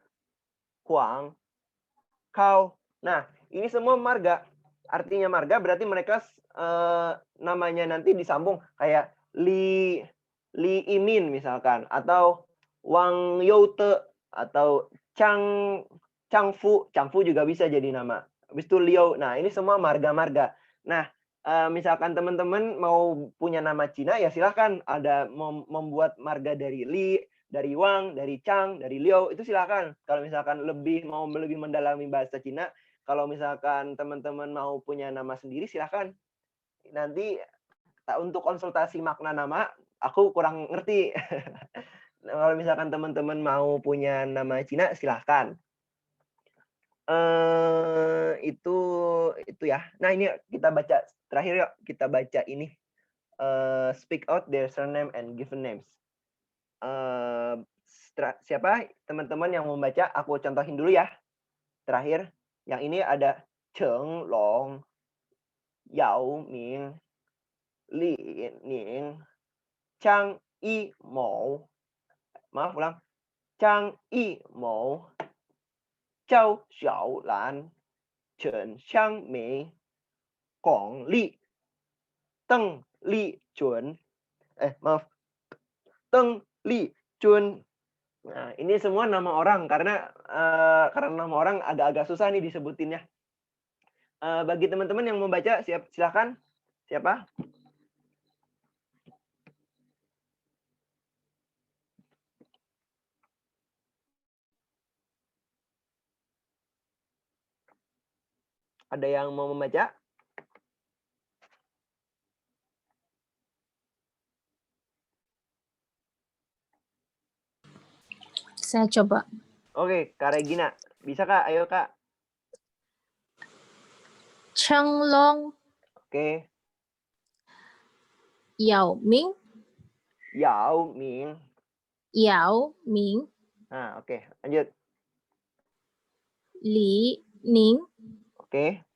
Huang, Kau. Nah, ini semua marga. Artinya marga berarti mereka namanya nanti disambung kayak Li Imin misalkan atau Wang Youte atau Changfu juga bisa jadi nama. Habis itu Liu. Nah, ini semua marga-marga. Nah, misalkan teman-teman mau punya nama Cina ya silahkan ada membuat marga dari Li, dari Wang, dari Chang, dari Liu itu silahkan. Kalau misalkan lebih mendalami bahasa Cina, kalau misalkan teman-teman mau punya nama sendiri silahkan. Nanti untuk konsultasi makna nama aku kurang ngerti. Kalau misalkan teman-teman mau punya nama Cina silahkan. Itu ya. Nah, ini kita baca terakhir yuk, kita baca ini. Speak out their surname and given names. Siapa teman-teman yang mau baca? Aku contohin dulu ya. Terakhir, yang ini ada Cheng Long, Yao Ming, Li Ning, Chang Yi Mo. Maaf, ulang. Chang Yi Mo, Zhao Xiaolan, Chen Xiangmei, Gong Li, Deng Li Jun. Maaf. Deng Li Jun. Nah, ini semua nama orang karena nama orang agak-agak susah nih disebutinnya. Bagi teman-teman yang membaca, silakan. Siapa? Ada yang mau membaca? Saya coba. Oke, Kak Regina. Bisa Kak? Ayo Kak. Cheng Long, Oke. Yao Ming, Yao Ming. Yao Ming, Nah, oke. Lanjut. Li Ning, Oke.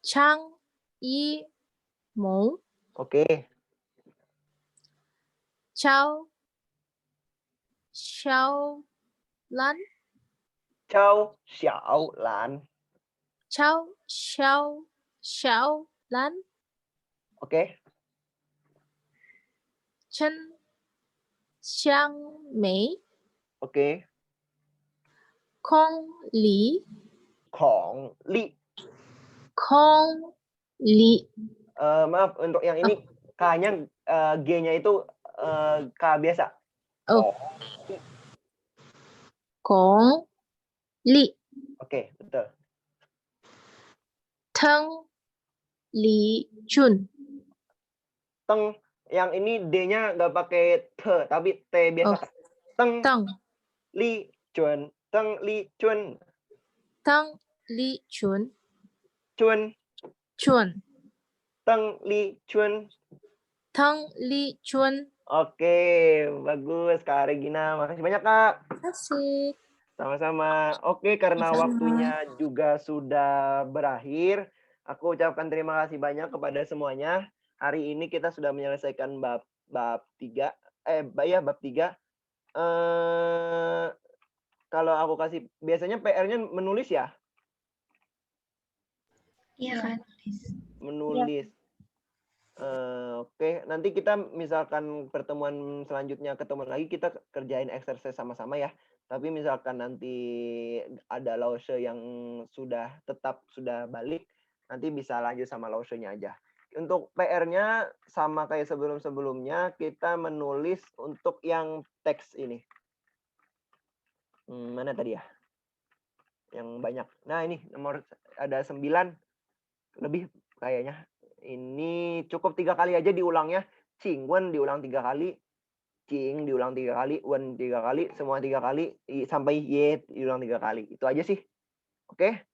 Chang Yi Mo, Oke. Zhao Xiaolan, Zhao Xiaolan. Zhao Xiaolan, Oke. Chen Xiangmei, Oke. Kong Li, Kong Li. Kong Li, Maaf, untuk yang ini K-nya G-nya itu K biasa. Oh. Kong Li, Oke, betul. Teng Li Jun, Teng, yang ini D-nya nggak pakai T, tapi T biasa. Oh. Teng Teng Li Chun. Teng Li Chun. Teng Li Chun, Chun. Chun, Teng Li Chun. Teng Li Chun. Oke, bagus Kak Regina. Makasih banyak Kak. Asik. Sama-sama. Oke, karena Sama-sama. waktunya juga sudah berakhir, aku ucapkan terima kasih banyak kepada semuanya. Hari ini kita sudah menyelesaikan bab 3. Bab 3. kalau aku kasih biasanya PR-nya menulis ya? Iya kan? Menulis. Oke, nanti kita misalkan pertemuan selanjutnya ketemu lagi kita kerjain exercise sama-sama ya. Tapi misalkan nanti ada lause yang sudah balik, nanti bisa lanjut sama lausenya aja. Untuk PR-nya sama kayak sebelum-sebelumnya, kita menulis untuk yang teks ini. Mana tadi ya? Yang banyak. Nah ini nomor ada 9 lebih kayaknya. Ini cukup 3 kali aja diulangnya. Wen diulang 3 kali. Cing diulang 3 kali. Wen 3 kali. Semua 3 kali. Sampai ye diulang 3 kali. Itu aja sih. Oke.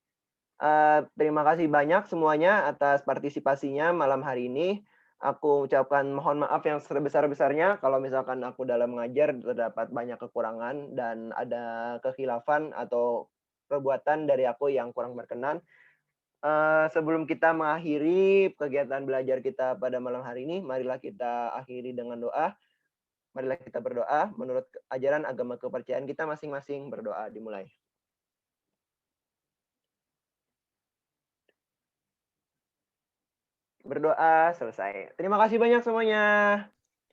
Terima kasih banyak semuanya atas partisipasinya malam hari ini. Aku ucapkan mohon maaf yang sebesar-besarnya kalau misalkan aku dalam mengajar terdapat banyak kekurangan dan ada kekhilafan atau perbuatan dari aku yang kurang berkenan. Sebelum kita mengakhiri kegiatan belajar kita pada malam hari ini, marilah kita akhiri dengan doa. Marilah kita berdoa menurut ajaran agama kepercayaan kita masing-masing. Berdoa dimulai. Berdoa selesai. Terima kasih banyak semuanya.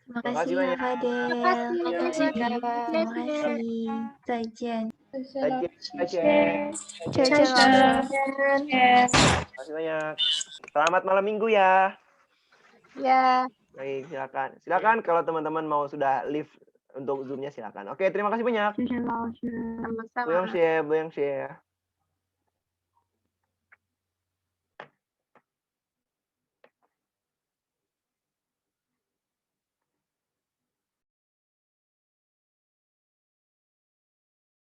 Terima kasih ya Fadel. Terima kasih. Terima kasih. 再见. Terima kasih banyak. Selamat malam minggu ya. Ya. Baik, silakan. Silakan kalau teman-teman mau sudah live untuk Zoom-nya silakan. Oke, terima kasih banyak.谢谢老师。 Sama-sama. Bu Yongxie, Bu Yongxie.